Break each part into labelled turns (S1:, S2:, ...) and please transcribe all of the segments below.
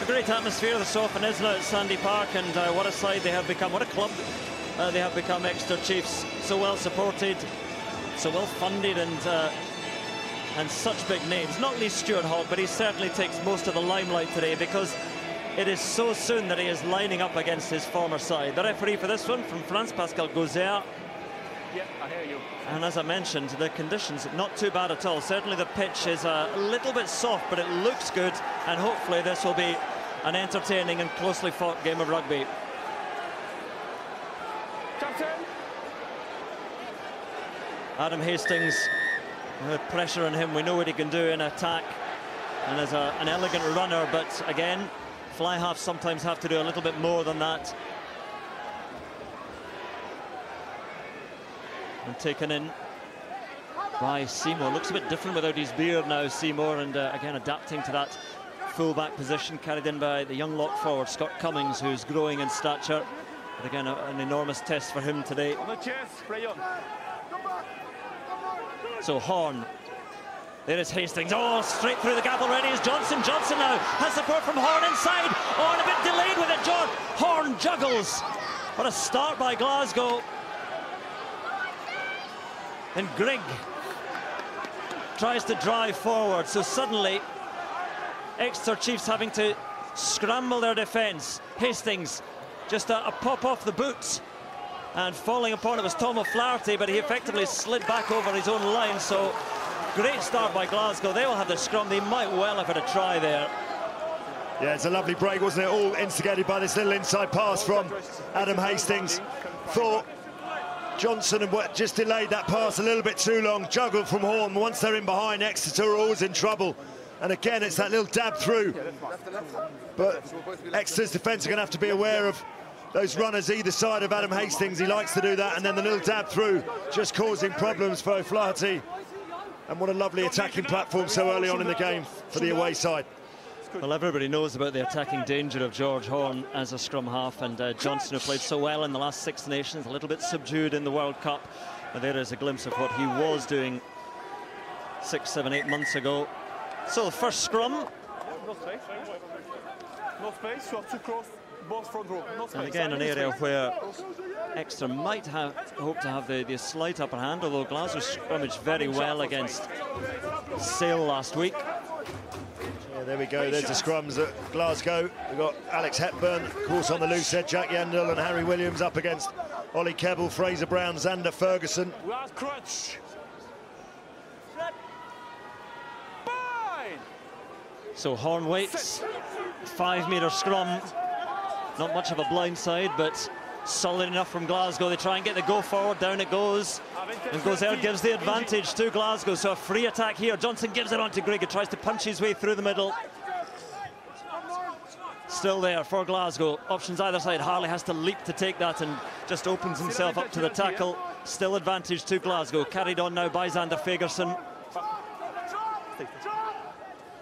S1: A great atmosphere this often is now at Sandy Park, and what a side they have become, what a club they have become, Exeter Chiefs. So well supported, so well funded, and such big names. Not least Stuart Hogg, but he certainly takes most of the limelight today because it is so soon that he is lining up against his former side. The referee for this one from France, Pascal Gauzer.
S2: Yeah, I hear you.
S1: And as I mentioned, the conditions not too bad at all. Certainly the pitch is a little bit soft, but it looks good, and hopefully this will be an entertaining and closely fought game of rugby.
S2: Captain.
S1: Adam Hastings, pressure on him. We know what he can do in attack, and as an elegant runner, but again, fly halves sometimes have to do a little bit more than that. And taken in by Seymour. Looks a bit different without his beard now, Seymour, and again adapting to that full-back position, carried in by the young lock forward Scott Cummings, who's growing in stature. But again, an enormous test for him today. So Horn. There is Hastings. Oh, straight through the gap already is Johnson. Johnson now has support from Horn inside. Oh, and a bit delayed with it, John. Horn juggles. What a start by Glasgow. And Grigg tries to drive forward. So suddenly, Exeter Chiefs having to scramble their defence. Hastings, just a pop off the boot. And falling upon it was Tom O'Flaherty, but he effectively slid back over his own line. So great start by Glasgow. They will have the scrum. They might well have had a try there.
S3: Yeah, it's a lovely break, wasn't it? All instigated by this little inside pass from Adam Hastings. Thought Johnson had just delayed that pass a little bit too long. Juggled from Horn. Once they're in behind, Exeter are always in trouble. And again, it's that little dab through. But Exeter's defence are going to have to be aware of those runners either side of Adam Hastings. He likes to do that, and then the little dab through just causing problems for O'Flaherty. And what a lovely attacking platform so early on in the game for the away side.
S1: Well, everybody knows about the attacking danger of George Horn as a scrum half, and Johnson, who played so well in the last Six Nations, a little bit subdued in the World Cup. But there is a glimpse of what he was doing 6, 7, 8 months ago. So the first scrum.
S2: No space. No space, you have to cross both front row. No space.
S1: And again, an area where Exeter might hope to have the slight upper hand, although Glasgow scrummaged very well against Sale last week.
S3: Yeah, there we go. There's the scrums at Glasgow. We've got Alex Hepburn, of course, on the loose head. Jack Yandel and Harry Williams up against Ollie Kebble, Fraser Brown, Xander Ferguson.
S2: We are crutch.
S1: So Horn waits. 5-metre scrum. Not much of a blindside, but solid enough from Glasgow. They try and get the go forward. Down it goes. And Gauzer gives the advantage to Glasgow. So a free attack here. Johnson gives it on to Grigg. He tries to punch his way through the middle. Still there for Glasgow. Options either side. Harley has to leap to take that and just opens himself up to the tackle. Still advantage to Glasgow. Carried on now by Xander Ferguson.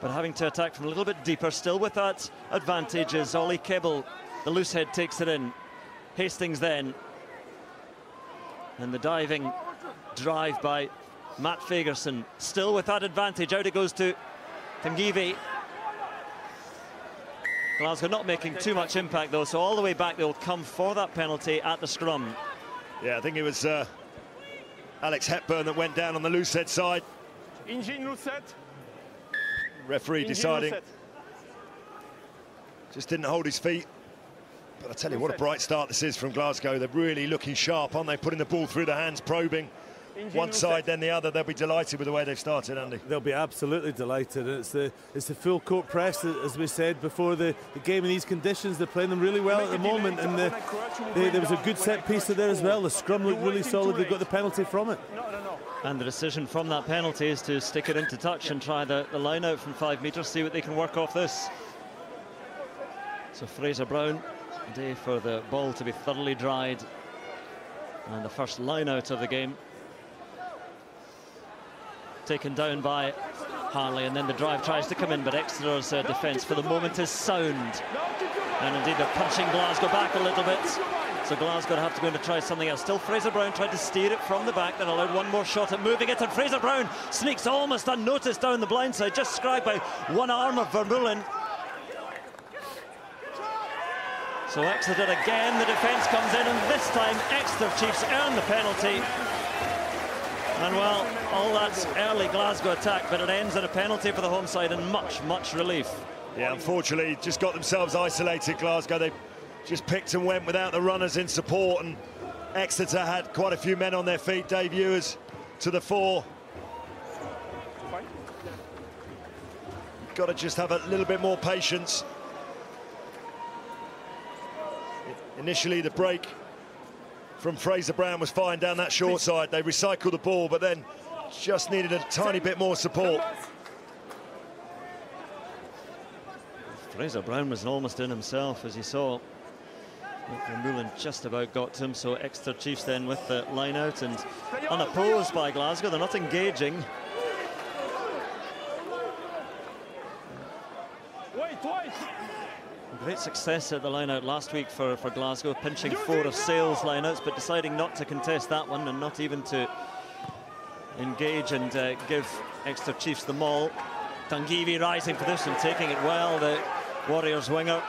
S1: But having to attack from a little bit deeper, still with that advantage is Ollie Kebble. The loose head takes it in. Hastings then. And the diving drive by Matt Ferguson. Still with that advantage. Out it goes to Timgivi. Glasgow not making too much impact though, so all the way back they'll come for that penalty at the scrum.
S3: Yeah, I think it was Alex Hepburn that went down on the loose head side.
S2: Engine loose head.
S3: Referee deciding just didn't hold his feet. But I tell you, what a bright start this is from Glasgow. They're really looking sharp, aren't they? Putting the ball through the hands, probing one side, then the other. They'll be delighted with the way they've started, Andy.
S4: They'll be absolutely delighted. It's the full court press, as we said before the game in these conditions. They're playing them really well at the moment, and there was a good set piece there as well. The scrum looked really solid. They got the penalty from it.
S1: And the decision from that penalty is to stick it into touch and try the line out from 5 metres, see what they can work off this. So Fraser Brown, day for the ball to be thoroughly dried. And the first line out of the game. Taken down by Harley, and then the drive tries to come in, but Exeter's defence for the moment is sound. And indeed they're punching Glasgow back a little bit. So Glasgow have to go in to try something else. Still Fraser Brown tried to steer it from the back, then allowed one more shot at moving it, and Fraser Brown sneaks almost unnoticed down the blind side, just scribed by one arm of Vermeulen. So Exeter again, the defence comes in, and this time Exeter Chiefs earn the penalty. And well, all that's early Glasgow attack, but it ends in a penalty for the home side and much relief.
S3: Yeah, unfortunately, just got themselves isolated, Glasgow. They just picked and went without the runners in support, and Exeter had quite a few men on their feet. Dave Ewers to the fore. Got to just have a little bit more patience. Initially, the break from Fraser Brown was fine down that short side. They recycled the ball, but then just needed a tiny bit more support.
S1: Fraser Brown was almost in himself, as you saw. Vermeulen just about got to him, so Exeter Chiefs then with the line out and unopposed by Glasgow. They're not engaging. Great success at the line-out last week for Glasgow, pinching 4 of Sale's line-outs, but deciding not to contest that one and not even to engage and give Exeter Chiefs the maul. Tangivi rising for this and taking it well, the Warriors winger.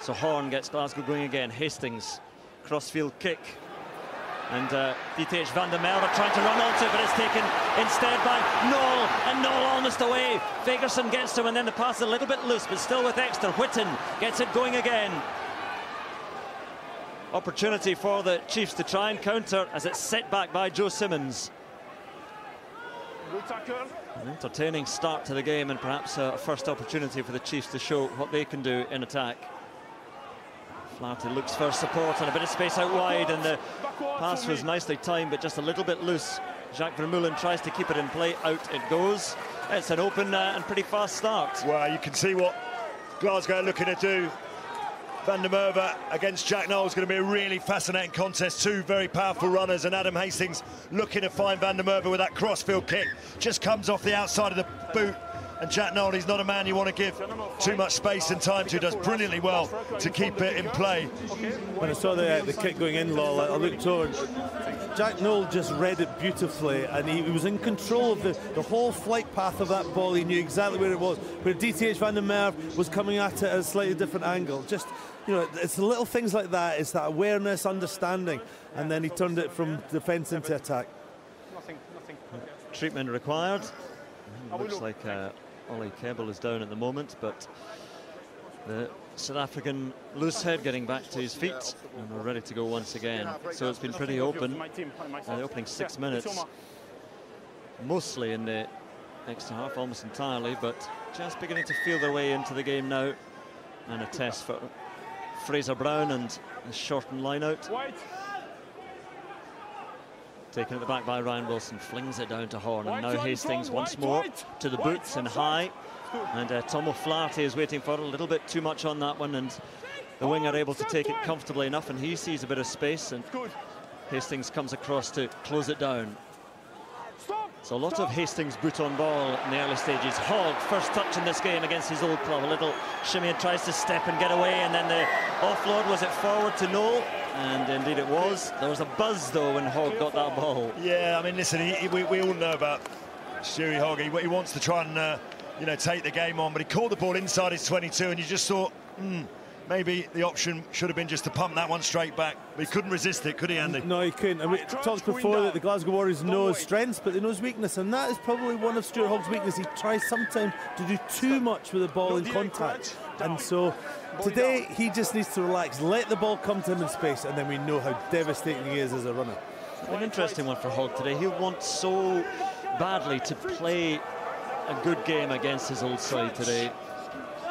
S1: So Horn gets Glasgow going again. Hastings, crossfield kick. And DTH van der Merwe trying to run onto it, but it's taken instead by Knoll, and Knoll almost away. Fagerson gets to him, and then the pass is a little bit loose, but still with Exeter. Whitten gets it going again. Opportunity for the Chiefs to try and counter as it's set back by Joe Simmons. An entertaining start to the game, and perhaps a first opportunity for the Chiefs to show what they can do in attack. Flaherty looks for support and a bit of space out wide, and the pass was nicely timed but just a little bit loose. Jacques Vermeulen tries to keep it in play, out it goes. It's an open and pretty fast start.
S3: Well, you can see what Glasgow are looking to do. Van der Merwe against Jack Knoll is going to be a really fascinating contest. 2 very powerful runners, and Adam Hastings looking to find Van der Merwe with that crossfield kick. Just comes off the outside of the boot. And Jack Knoll, he's not a man you want to give too much space and time to. Does brilliantly well to keep it in play.
S4: When I saw the kick going in, Lol, I looked over. Jack Knoll just read it beautifully, and he was in control of the whole flight path of that ball. He knew exactly where it was. Where DTH van der Merwe was coming at it at a slightly different angle. Just, you know, it's the little things like that. It's that awareness, understanding, and then he turned it from defence into attack.
S1: Treatment required. Looks like Ollie Kebble is down at the moment, but the South African loose head getting back to his feet, and we're ready to go once again. So it's been pretty open. The opening 6 minutes, mostly in the Exeter half, almost entirely, but just beginning to feel their way into the game now. And a test for Fraser Brown and a shortened line out. Taken at the back by Ryan Wilson, flings it down to Horn, and now Hastings once more to the boots and high. And Tom O'Flaherty is waiting for it, a little bit too much on that one, and the winger able to take it comfortably enough, and he sees a bit of space, and Hastings comes across to close it down. So a lot of Hastings boot on ball in the early stages. Hogg, first touch in this game against his old club, a little shimmy and tries to step and get away, and then the offload, was it forward to Knoll? And indeed it was. There was a buzz though when Hogg got that ball. Yeah,
S3: I mean, listen, we all know about Stewie Hogg. He wants to try and you know, take the game on, but he caught the ball inside his 22, and you just thought, maybe the option should have been just to pump that one straight back. But he couldn't resist it, could he, Andy?
S4: No, he couldn't. I mean, we talked before that the Glasgow Warriors know his strengths, but they know his weakness, and that is probably one of Stuart Hogg's weaknesses. He tries sometimes to do too much with the ball in contact, and so today he just needs to relax, let the ball come to him in space, and then we know how devastating he is as a runner.
S1: An interesting one for Hogg today. He'll want so badly to play a good game against his old side today.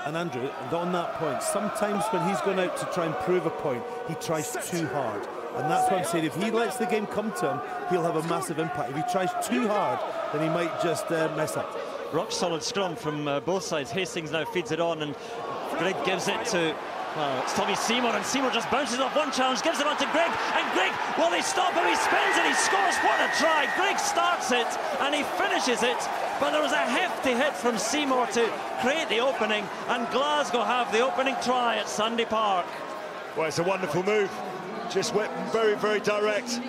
S4: And Andrew, on that point, sometimes when he's gone out to try and prove a point, he tries too hard. And that's what I'm saying. If he lets the game come to him, he'll have a massive impact. If he tries too hard, then he might just mess up.
S1: Rock solid scrum from both sides. Hastings now feeds it on, and Grigg gives it to, well, it's Tommy Seymour, and Seymour just bounces off one challenge, gives it on to Grigg, and Grigg, will they stop him? He spins and he scores. What a try. Grigg starts it and he finishes it, but there was a hefty hit from Seymour to create the opening, and Glasgow have the opening try at Sandy Park.
S3: Well, it's a wonderful move. Just went very, very direct.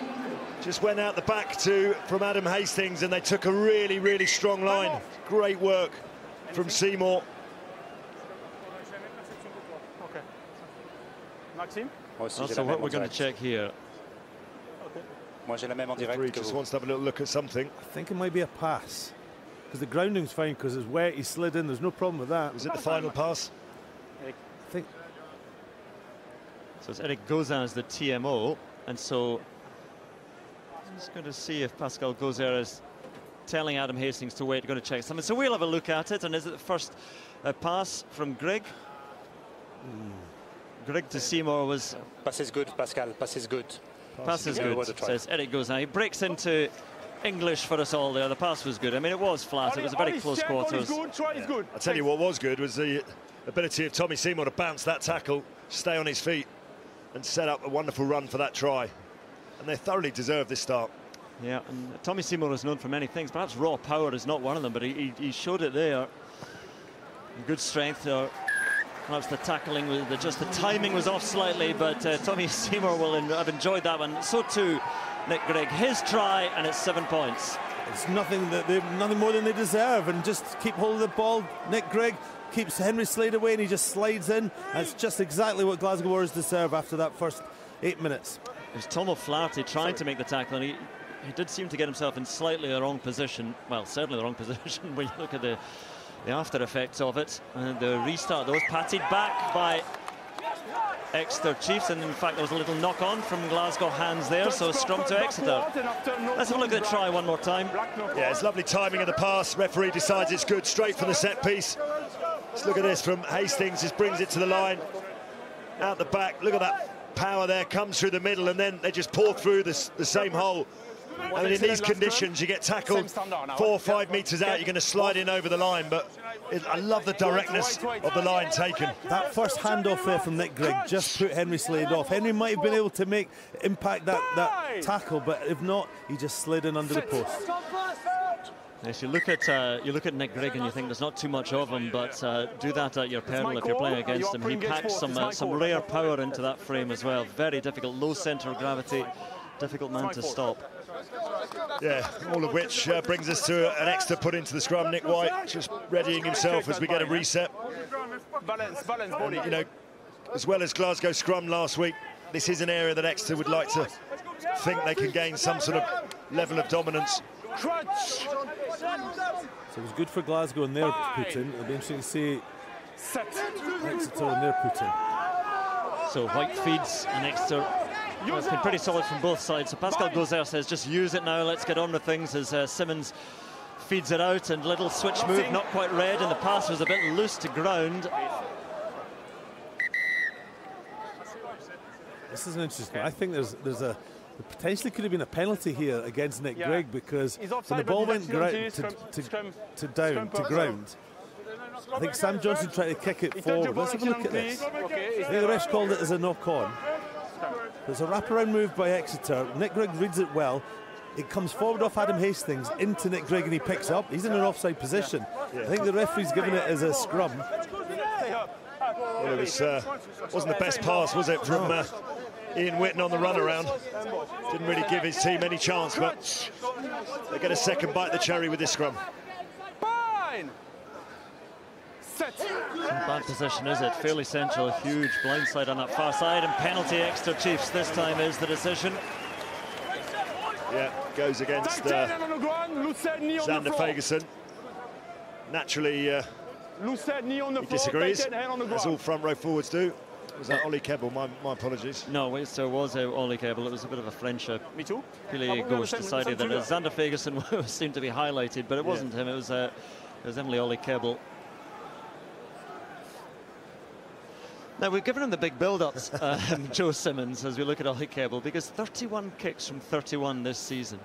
S3: Just went out the back from Adam Hastings, and they took a really, really strong line. Great work from Seymour.
S2: Maxime?
S1: Also, what we're going to check here.
S3: Referee just wants to have a little look at something.
S4: I think it might be a pass, because the grounding's fine, because it's wet, he slid in, there's no problem with that.
S3: Was it the final pass?
S4: I think.
S1: So it's Eric Gauzin as the TMO, and so I'm just going to see if Pascal Gauzin is telling Adam Hastings to wait, going to check something. So we'll have a look at it, and is it the first pass from Greg? Greg to Seymour was...
S5: Pass is good, Pascal, pass is good.
S1: Pass is good, says Eric Gauzin. He breaks into English for us all there. The pass was good. I mean, it was flat. It was a very close quarters.
S3: I'll tell you what was good was the ability of Tommy Seymour to bounce that tackle, stay on his feet, and set up a wonderful run for that try. And they thoroughly deserved this start.
S1: Yeah, and Tommy Seymour is known for many things. Perhaps raw power is not one of them, but he showed it there. Good strength there. Perhaps the tackling, just the timing was off slightly, but Tommy Seymour will have enjoyed that one. So too, Nick Grigg. His try, and it's 7 points.
S4: It's nothing more than they deserve, and just keep hold of the ball. Nick Grigg keeps Henry Slade away, and he just slides in. That's just exactly what Glasgow Warriors deserve after that first 8 minutes.
S1: It was Tom O'Flaherty trying to make the tackle, and he did seem to get himself in slightly the wrong position. Well, certainly the wrong position when you look at the after effects of it. And the restart, those patted back by Exeter Chiefs, and in fact there was a little knock on from Glasgow hands there, so scrum to Exeter. Let's have a look at the try one more time.
S3: Yeah, it's lovely timing of the pass. Referee decides it's good straight from the set piece. Let's look at this from Hastings, just brings it to the line, out the back. Look at that power there, comes through the middle, and then they just pour through the same hole. I mean, in these conditions, you get tackled 4 or 5 metres out, you're going to slide in over the line, but I love the directness of the line taken.
S4: That first handoff there from Nick Grigg just put Henry Slade off. Henry might have been able to impact that tackle, but if not, he just slid in under the post.
S1: Yes, you look at Nick Grigg and you think there's not too much of him, but do that at your peril if you're playing against him. He packs some rare power into that frame as well. Very difficult, low centre of gravity, difficult man to stop.
S3: Yeah, all of which brings us to an extra put into the scrum. Nick White just readying himself as we get a reset. And, you know, as well as Glasgow scrum last week, this is an area that Exeter would like to think they can gain some sort of level of dominance.
S4: So it was good for Glasgow in their put-in. It'll be interesting to see Exeter in their put-in.
S1: So White feeds, and Exeter, well, it's been pretty solid from both sides. So Pascal Gauzin says just use it now, let's get on with things, as Simmons feeds it out, and little switch move, not quite read, and the pass was a bit loose to ground.
S4: This is an interesting. I think there potentially could have been a penalty here against Nick Grigg, because when the ball went to ground, I think Sam Johnson tried to kick it forward. Let's have a look at this. I think the refs called it as a knock-on. There's a wraparound move by Exeter. Nick Grigg reads it well. It comes forward off Adam Hastings into Nick Grigg, and he picks up. He's in an offside position. I think the referee's given it as a scrum.
S3: Well, it wasn't the best pass, was it, from Ian Whitten on the runaround? Didn't really give his team any chance, but they get a second bite of the cherry with this scrum.
S1: In bad position, is it? Fairly central, huge blindside on that far side, and penalty Exeter Chiefs this time is the decision.
S3: Yeah, goes against Xander Fagerson. Naturally, he disagrees, as all front row forwards do. Was that Ollie Kebble? My apologies.
S1: No, there was Ollie Kebble. It was a bit of a friendship. Pili Ghosh decided that Xander Fagerson seemed to be highlighted, but it wasn't him. It was definitely Ollie Kebble. Now, we've given him the big build-ups, Joe Simmons, as we look at Ollie Kebble, because 31 kicks from 31 this season.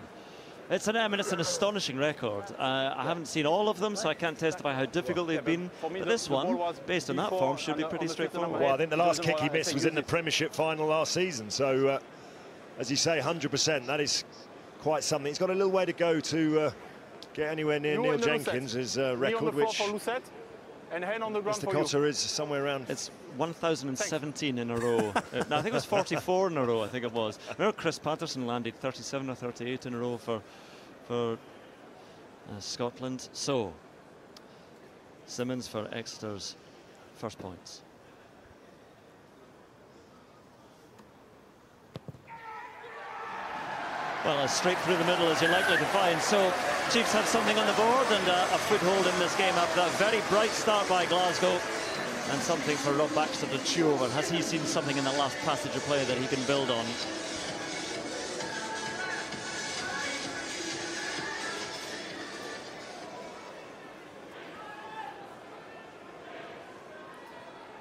S1: It's an astonishing record. I haven't seen all of them, so I can't testify how difficult they've been. But this one, based on that form, should be pretty straightforward.
S3: Well, I think the last kick he missed was in the Premiership final last season. So, as you say, 100%, that is quite something. He's got a little way to go to get anywhere near Neil Jenkins' record, which Mr. Cotter is somewhere around.
S1: It's 1,017 in a row. No, I think it was 44 in a row, I think it was. I remember Chris Patterson landed 37 or 38 in a row for Scotland. So, Simmons for Exeter's first points. Well, as straight through the middle as you're likely to find. So Chiefs have something on the board and a foothold in this game after that very bright start by Glasgow. And something for Rob Baxter to chew over. Has he seen something in the last passage of play that he can build on?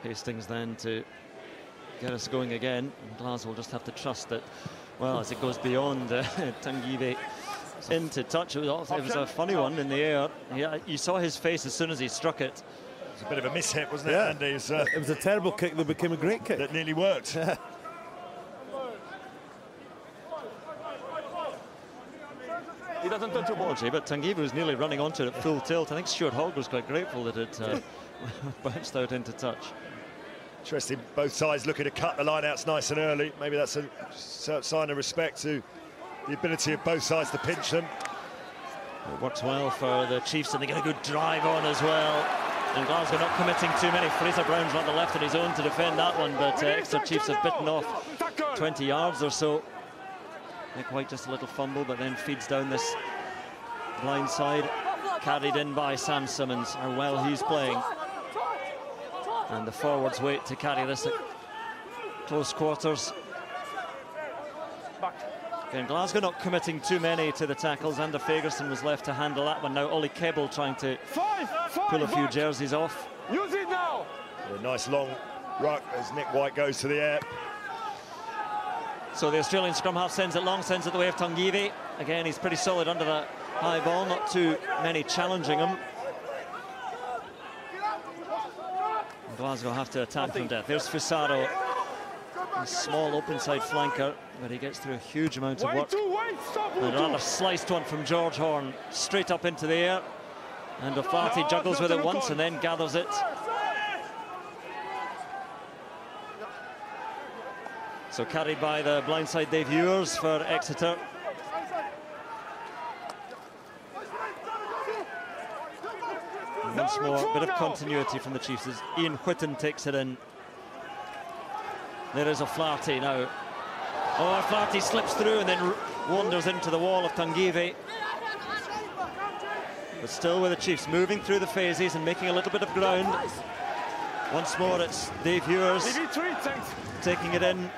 S1: Hastings then to get us going again. And Glasgow will just have to trust that, well, as it goes beyond Tanguy into touch. It was a funny one in the air. You saw his face as soon as he struck it.
S3: It was a bit of a mishit, wasn't it,
S4: yeah.
S3: Andy?
S4: It was a terrible kick that became a great kick.
S3: That nearly worked.
S2: He doesn't touch the ball.
S1: But Tanguy was nearly running onto it at full tilt. I think Stuart Hogg was quite grateful that it bounced out into touch.
S3: Interesting, both sides looking to cut the line-outs nice and early. Maybe that's a sign of respect to the ability of both sides to pinch them.
S1: It works well for the Chiefs, and they get a good drive on as well. And Glasgow not committing too many. Fraser Brown's on the left on his own to defend that one, but Exeter Chiefs have bitten off 20 yards or so. Nick White just a little fumble, but then feeds down this blind side, carried in by Sam Simmons. How well he's playing. And the forwards wait to carry this at close quarters. Again, Glasgow not committing too many to the tackles. Ander Fagerson was left to handle that one. Now Ollie Kebble trying to pull a few jerseys off.
S2: Use it now.
S3: A nice long ruck as Nick White goes to the air.
S1: So the Australian scrum half sends it long, sends it the way of Tanguy. Again, he's pretty solid under the high ball, not too many challenging him. And Glasgow have to attack from depth. There's Fusaro, a small open side flanker, but he gets through a huge amount of work. And another sliced one from George Horn, straight up into the air. And O'Flaherty juggles with it once and then gathers it. So carried by the blindside Dave Ewers for Exeter. And once more, a bit of continuity from the Chiefs as Ian Whitten takes it in. There is O'Flaherty now. Oh, O'Flaherty slips through and then wanders into the wall of Tanguy. But still with the Chiefs moving through the phases and making a little bit of ground. Once more, it's Dave Ewers taking it in.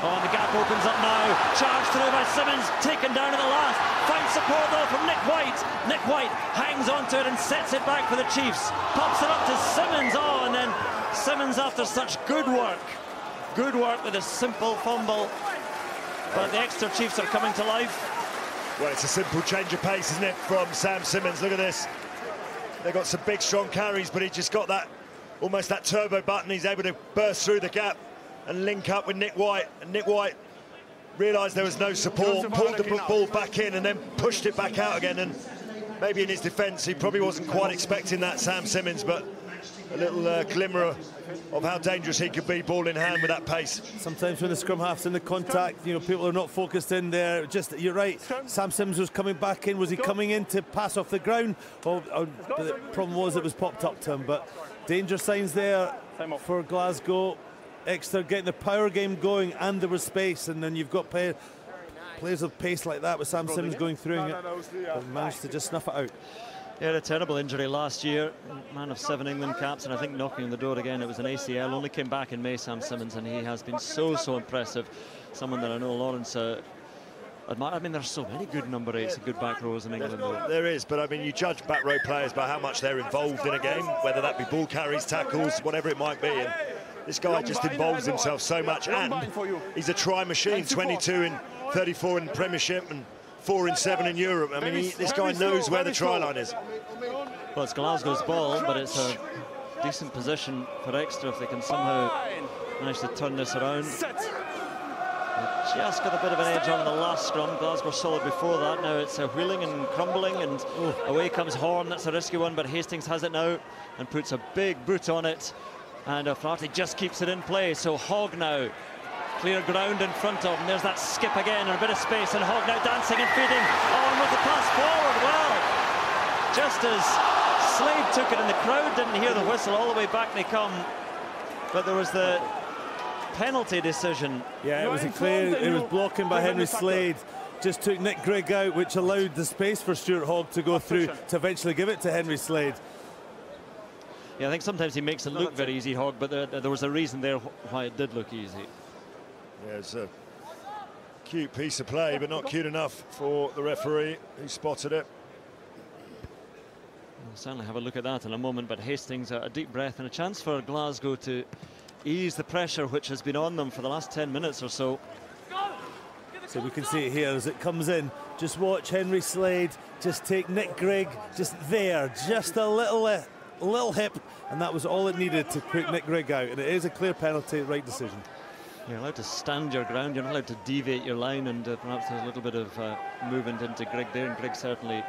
S1: Oh, and the gap opens up now. Charged through by Simmons, taken down at the last. Finds support though from Nick White. Nick White hangs onto it and sets it back for the Chiefs. Pops it up to Simmons. Oh, and then Simmons after such good work. Good work with a simple fumble. But the Exeter Chiefs are coming to life.
S3: Well, it's a simple change of pace, isn't it, from Sam Simmons? Look at this. They've got some big, strong carries, but he just got that, almost that turbo button. He's able to burst through the gap and link up with Nick White. And Nick White realised there was no support, pulled the ball back in and then pushed it back out again. And maybe in his defence, he probably wasn't quite expecting that, Sam Simmons, but a little glimmer of how dangerous he could be, ball in hand with that pace.
S4: Sometimes when the scrum half's in the contact, you know, people are not focused in there. Just, you're right, Sam Simmons was coming back in. Was he coming in to pass off the ground? Or the problem was it was popped up to him. But danger signs there for Glasgow. Exeter getting the power game going, and there was space, and then you've got players of pace like that with Sam Simmons going through it, but managed to just snuff it out.
S1: He had a terrible injury last year, man of 7 England caps, and I think knocking on the door again, it was an ACL. Only came back in May, Sam Simmons, and he has been so impressive. Someone that I know Lawrence admire. I mean, there's so many good number 8s and good back rows in England.
S3: There is, but I mean, you judge back row players by how much they're involved in a game, whether that be ball carries, tackles, whatever it might be. And this guy just involves himself so much, and he's a try machine. 22 in 34 in Premiership and 4 in 7 in Europe. I mean, this guy knows where the try line is.
S1: Well, it's Glasgow's ball, but it's a decent position for Exeter if they can somehow manage to turn this around. They just got a bit of an edge on the last scrum. Glasgow solid before that. Now it's a wheeling and crumbling, and away comes Horn. That's a risky one, but Hastings has it now and puts a big boot on it. And O'Flaherty just keeps it in play. So Hogg now, clear ground in front of him. There's that skip again, and a bit of space, and Hogg now dancing and feeding on with the pass forward. Well, just as Slade took it and the crowd didn't hear the whistle, all the way back they come. But there was the penalty decision.
S4: Yeah, it was a clear, it was blocking by Henry Slade. Just took Nick Grigg out, which allowed the space for Stuart Hogg to go through to eventually give it to Henry Slade.
S1: Yeah, I think sometimes he makes it look very easy, Hogg, but there was a reason there why it did look easy.
S3: Yeah, it's a cute piece of play, but not cute enough for the referee who spotted it.
S1: We'll certainly have a look at that in a moment, but Hastings, a deep breath and a chance for Glasgow to ease the pressure which has been on them for the last 10 minutes or so.
S4: So we can see it here as it comes in. Just watch Henry Slade just take Nick Grigg just there, just a little hip, and that was all it needed to put Nick Grigg out. And it is a clear penalty, right decision.
S1: You're allowed to stand your ground, you're not allowed to deviate your line, and perhaps there's a little bit of movement into Grigg there, and Grigg certainly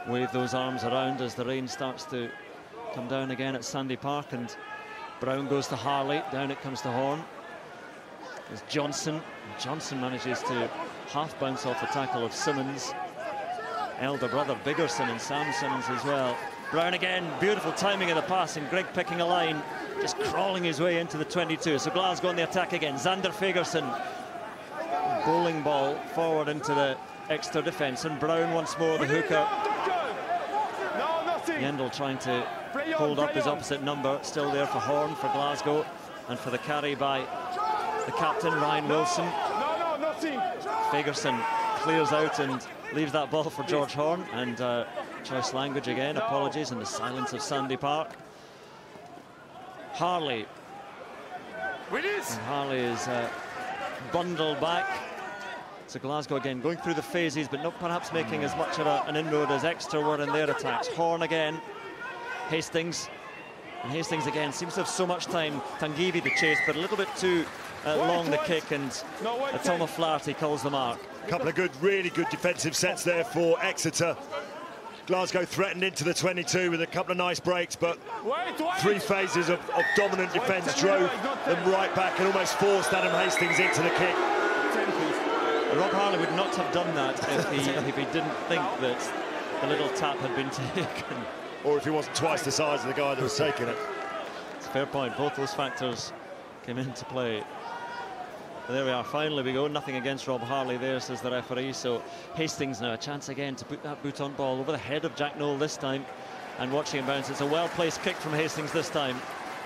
S1: waved those arms around as the rain starts to come down again at Sandy Park, and Brown goes to Harley, down it comes to Horn. There's Johnson. Johnson manages to half bounce off the tackle of Simmons. Elder brother Biggerson and Sam Simmons as well. Brown again, beautiful timing of the pass, and Grigg picking a line, just crawling his way into the 22. So Glasgow on the attack again. Xander Fagerson, bowling ball forward into the Exeter defence, and Brown once more, the hooker. Yendall trying to hold up his opposite number, still there for Horn for Glasgow, and for the carry by the captain, Ryan Wilson. Fagerson clears out and leaves that ball for George Horn, and choice language again, apologies in the silence of Sandy Park. Harley. And Harley is bundled back. So Glasgow again going through the phases, but not perhaps making as much of an inroad as Exeter were in their attacks. Horn again. Hastings. And Hastings again seems to have so much time. Tangivi the chase, but a little bit too long the kick, and Tom O'Flaherty calls the mark.
S3: A couple of good, really good defensive sets there for Exeter. Glasgow threatened into the 22 with a couple of nice breaks, but three phases of dominant defence drove them right back and almost forced Adam Hastings into the kick.
S1: Rob Harley would not have done that if he didn't think that the little tap had been taken.
S3: Or if he wasn't twice the size of the guy that was taking it.
S1: It's a fair point. Both those factors came into play. But there we are. Finally we go. Nothing against Rob Harley there, says the referee. So Hastings now a chance again to put that boot on ball over the head of Jack Noel this time. And watching him bounce. It's a well-placed kick from Hastings this time.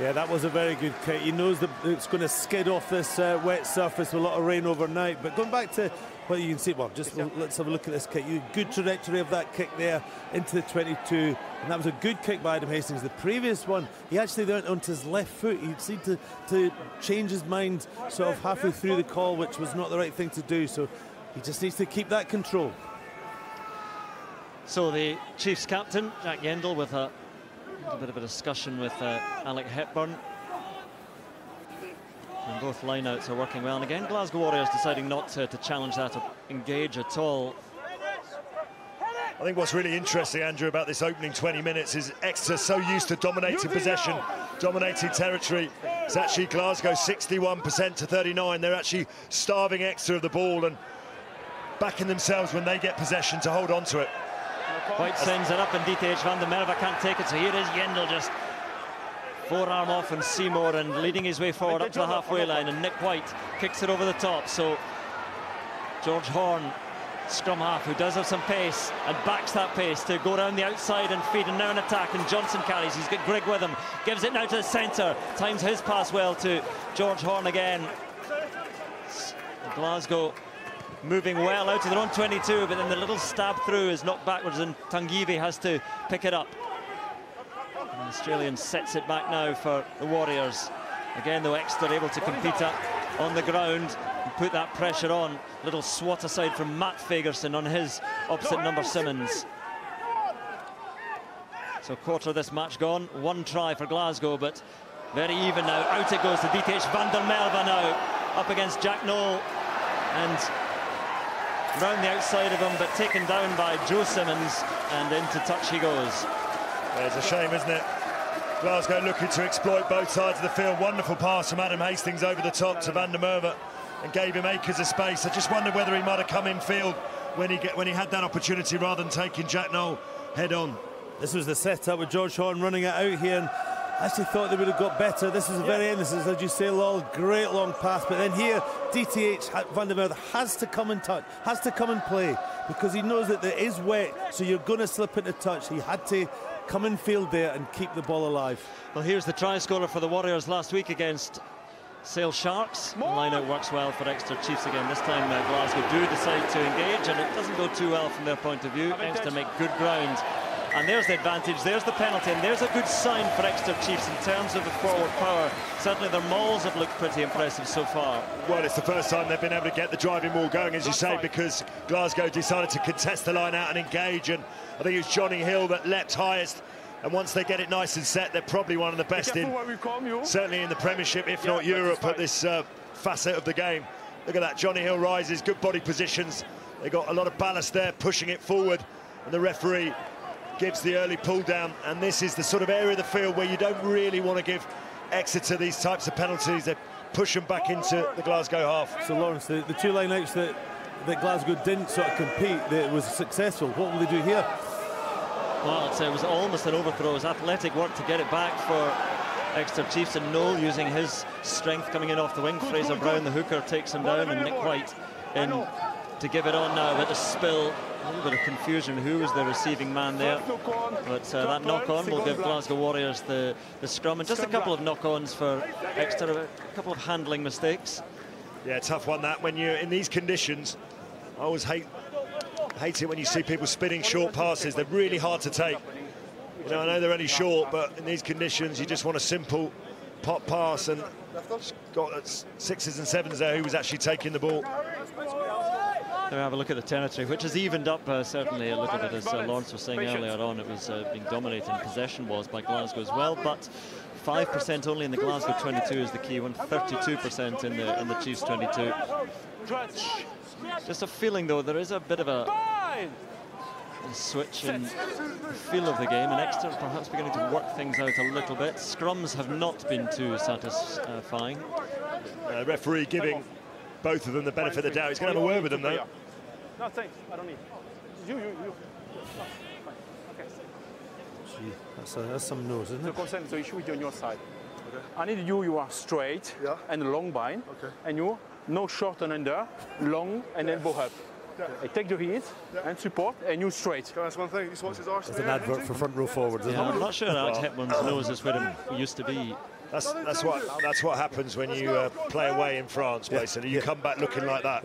S4: Yeah, that was a very good kick. He knows that it's going to skid off this wet surface with a lot of rain overnight. But going back to what you can see, well, just let's have a look at this kick. Good trajectory of that kick there into the 22. And that was a good kick by Adam Hastings. The previous one, he actually went onto his left foot. He seemed to change his mind sort of halfway through the call, which was not the right thing to do. So he just needs to keep that control.
S1: So the Chiefs captain, Jack Yendall, with a bit of a discussion with Alec Hepburn. And both lineouts are working well. And again, Glasgow Warriors deciding not to challenge that or engage at all.
S3: I think what's really interesting, Andrew, about this opening 20 minutes is Exeter so used to dominating possession, dominating territory. It's actually Glasgow 61% to 39. They're actually starving Exeter of the ball and backing themselves when they get possession to hold on to it.
S1: White sends it up, and DTH van der Merwe can't take it, so here is Yendall just forearm off and Seymour, and leading his way forward up to the halfway line, and Nick White kicks it over the top. So George Horn, scrum half, who does have some pace and backs that pace to go around the outside and feed, and now an attack, and Johnson carries. He's got Grigg with him, gives it now to the centre, times his pass well to George Horn again. Glasgow moving well out to their own 22, but then the little stab through is knocked backwards, and Tangivi has to pick it up. And the Australian sets it back now for the Warriors. Again, though, Exeter able to compete up on the ground and put that pressure on. Little swat aside from Matt Fagerson on his opposite number, Simmons. So quarter of this match gone. One try for Glasgow, but very even now. Out it goes to DTH van der Merwe now, up against Jack Noel, and round the outside of him, but taken down by Joe Simmons, and into touch he goes.
S3: Yeah, it's a shame, isn't it? Glasgow looking to exploit both sides of the field. Wonderful pass from Adam Hastings over the top to van der Merwe and gave him acres of space. I just wondered whether he might have come in field when he had that opportunity rather than taking Jack Noel head on.
S4: This was the setup with George Horn running it out here, and I actually thought they would have got better. This was the very end. This is, as you say, Lol, great long pass. But then here, DTH Van der Merwe has to come and touch, has to come and play, because he knows that it is wet, so you're going to slip into touch. He had to come in field there and keep the ball alive.
S1: Well, here's the try scorer for the Warriors last week against Sale Sharks. The line-out works well for Exeter Chiefs again. This time Glasgow do decide to engage, and it doesn't go too well from their point of view. Exeter make good ground. And there's the advantage, there's the penalty, and there's a good sign for Exeter Chiefs in terms of the forward power. Certainly their mauls have looked pretty impressive so far.
S3: Well, it's the first time they've been able to get the driving ball going, as you say, because Glasgow decided to contest the line out and engage, and I think it was Johnny Hill that leapt highest. And once they get it nice and set, they're probably one of the best in, certainly in the Premiership, if not Europe, at this facet of the game. Look at that, Johnny Hill rises, good body positions. They got a lot of ballast there, pushing it forward, and the referee gives the early pull down. And this is the sort of area of the field where you don't really want to give Exeter these types of penalties. They push them back into the Glasgow half.
S4: So Lawrence, the two line-outs that Glasgow didn't sort of compete, that was successful, what will they do here?
S1: Well, it was almost an overthrow. It was athletic work to get it back for Exeter Chiefs, and Noel using his strength coming in off the wing. Fraser Brown, the hooker, takes him down, and Nick White in to give it on now. But the spill, a little bit of confusion. Who was the receiving man there? But that knock-on will give Glasgow Warriors the scrum, and just a couple of knock-ons for Exeter, a couple of handling mistakes.
S3: Yeah, tough one that. When you're in these conditions, I always hate it when you see people spinning short passes. They're really hard to take. You know, I know they're only short, but in these conditions, you just want a simple pop pass, and got sixes and sevens there who was actually taking the ball.
S1: Now have a look at the territory, which has evened up certainly a little bit, as Lawrence was saying earlier on. It was being dominated in possession was by Glasgow as well, but 5% only in the Glasgow 22 is the key one, 32% in the Chiefs 22. Just a feeling, though, there is a bit of a switch in the feel of the game, and Exeter perhaps beginning to work things out a little bit. Scrums have not been too satisfying.
S3: Referee giving both of them the benefit of the doubt. He's going to have a word with them, though.
S2: No, thanks. I don't need. You. Okay.
S4: Gee, that's some nose, isn't it?
S2: The consent, the issue is on your side. Okay. I need you are straight and long bind. Okay. And you, no short and under, long and elbow up. I take the hit and support, and you straight.
S6: Can I ask one thing? It's
S4: an advert for front row forwards, isn't it?
S1: I'm not sure Alex Hepburn's nose is where it used to be.
S3: That's what happens when you play away in France, basically. You come back looking like that.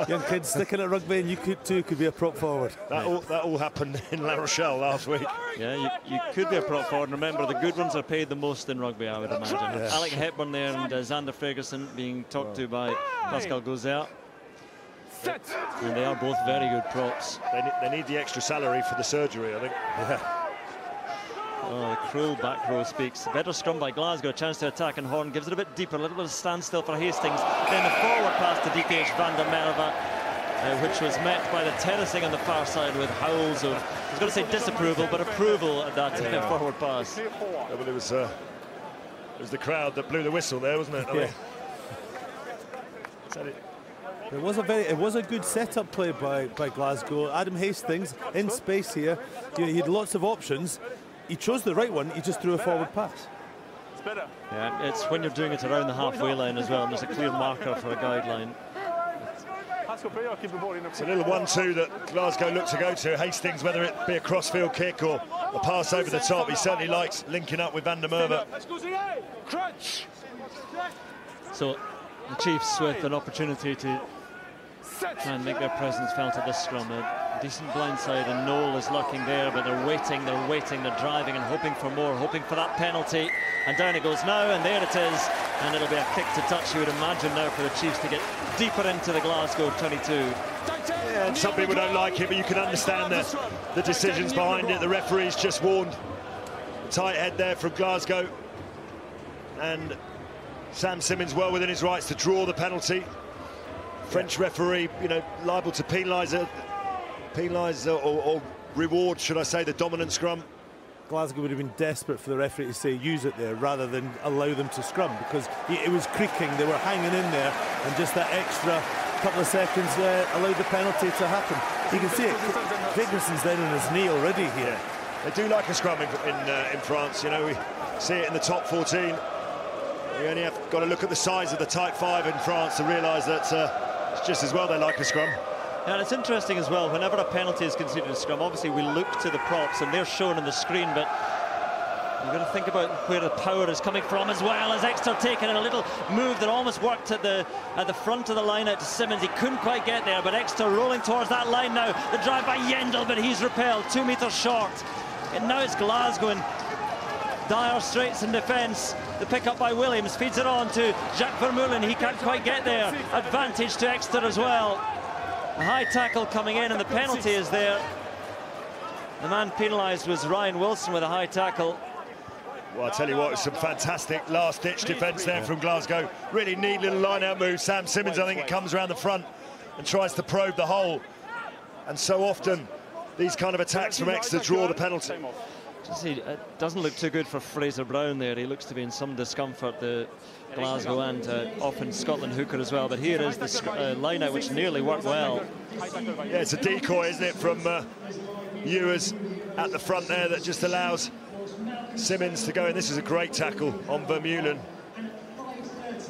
S4: Young kids sticking at rugby, and you could be a prop forward.
S3: That all happened in La Rochelle last week.
S1: Yeah, you could be a prop forward. Remember, the good ones are paid the most in rugby, I would imagine. Yeah. Alex Hepburn there and Xander Ferguson being talked to by Pascal Gauzet. And they are both very good props.
S3: They need the extra salary for the surgery, I think.
S4: Yeah.
S1: Oh, the cruel back row speaks. Better scrum by Glasgow, a chance to attack, and Horn gives it a bit deeper, a little bit of standstill for Hastings. Then the forward pass to DTH Van der Merwe, which was met by the terracing on the far side with howls of, I was going to say disapproval, but approval at that forward pass.
S3: Yeah, well, it was the crowd that blew the whistle there, wasn't it?
S4: It was a good setup play by Glasgow. Adam Hastings in space here. He had lots of options. He chose the right one. He just threw a forward pass.
S2: It's better.
S1: Yeah, it's when you're doing it around the halfway line as well, and there's a clear marker for a guideline.
S3: It's a little 1-2 that Glasgow look to go to. Hastings, whether it be a crossfield kick or a pass over the top, he certainly likes linking up with Van der Merwe.
S1: So the Chiefs with an opportunity to try and make their presence felt at this scrum. A decent blindside, and Noel is lurking there, but they're waiting, they're driving and hoping for more, hoping for that penalty. And down it goes now, and there it is. And it'll be a kick to touch, you would imagine, now for the Chiefs to get deeper into the Glasgow 22.
S3: Yeah, and some people don't like it, but you can understand the decisions behind it. The referee's just warned. A tight head there from Glasgow. And Sam Simmons well within his rights to draw the penalty. French referee, you know, liable to penalise or reward, should I say, the dominant scrum.
S4: Glasgow would have been desperate for the referee to say use it there rather than allow them to scrum, because it was creaking, they were hanging in there, and just that extra couple of seconds allowed the penalty to happen. You can see it, Dickerson's down on his knee already here.
S3: They do like a scrum in France, you know. see it in the top 14. You only have got to look at the size of the tight 5 in France to realise that it's just as well they like a scrum.
S1: Yeah, and it's interesting as well, whenever a penalty is conceded in a scrum, obviously we look to the props and they're shown on the screen, but you've got to think about where the power is coming from as well, as Exeter taking a little move that almost worked at the front of the line out to Simmons. He couldn't quite get there, but Exeter rolling towards that line now. The drive by Yendel, but he's repelled, 2 metres short. And now it's Glasgow in dire straits in defence. The pick up by Williams feeds it on to Jacques Vermeulen. He can't quite get there. Advantage to Exeter as well. A high tackle coming in, and the penalty is there. The man penalised was Ryan Wilson with a high tackle.
S3: Well, I tell you what, it's some fantastic last-ditch defence there from Glasgow. Really neat little line-out move. Sam Simmons, I think it comes around the front and tries to probe the hole. And so often, these kind of attacks from Exeter draw the penalty.
S1: It doesn't look too good for Fraser Brown there. He looks to be in some discomfort, the Glasgow and often Scotland hooker as well. But here is the line-out, which nearly worked well.
S3: Yeah, it's a decoy, isn't it, from Ewers at the front there that just allows Simmons to go in. This is a great tackle on Vermeulen.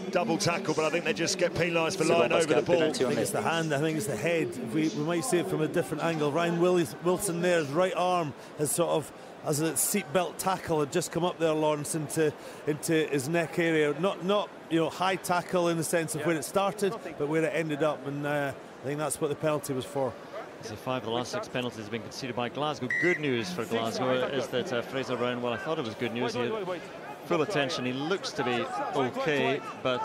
S3: Double tackle, but I think they just get penalised for lying over the ball.
S4: I think it's the hand, I think it's the head. We might see it from a different angle. Ryan Wilson there, his right arm has sort of, as a seatbelt tackle, had just come up there, Lawrence, into his neck area. Not you know, high tackle in the sense of where it started, but where it ended up, and I think that's what the penalty was for.
S1: So 5 of the last 6 penalties have been conceded by Glasgow. Good news for Glasgow is that Fraser Brown, well, I thought it was good news. He had full attention. He looks to be okay, but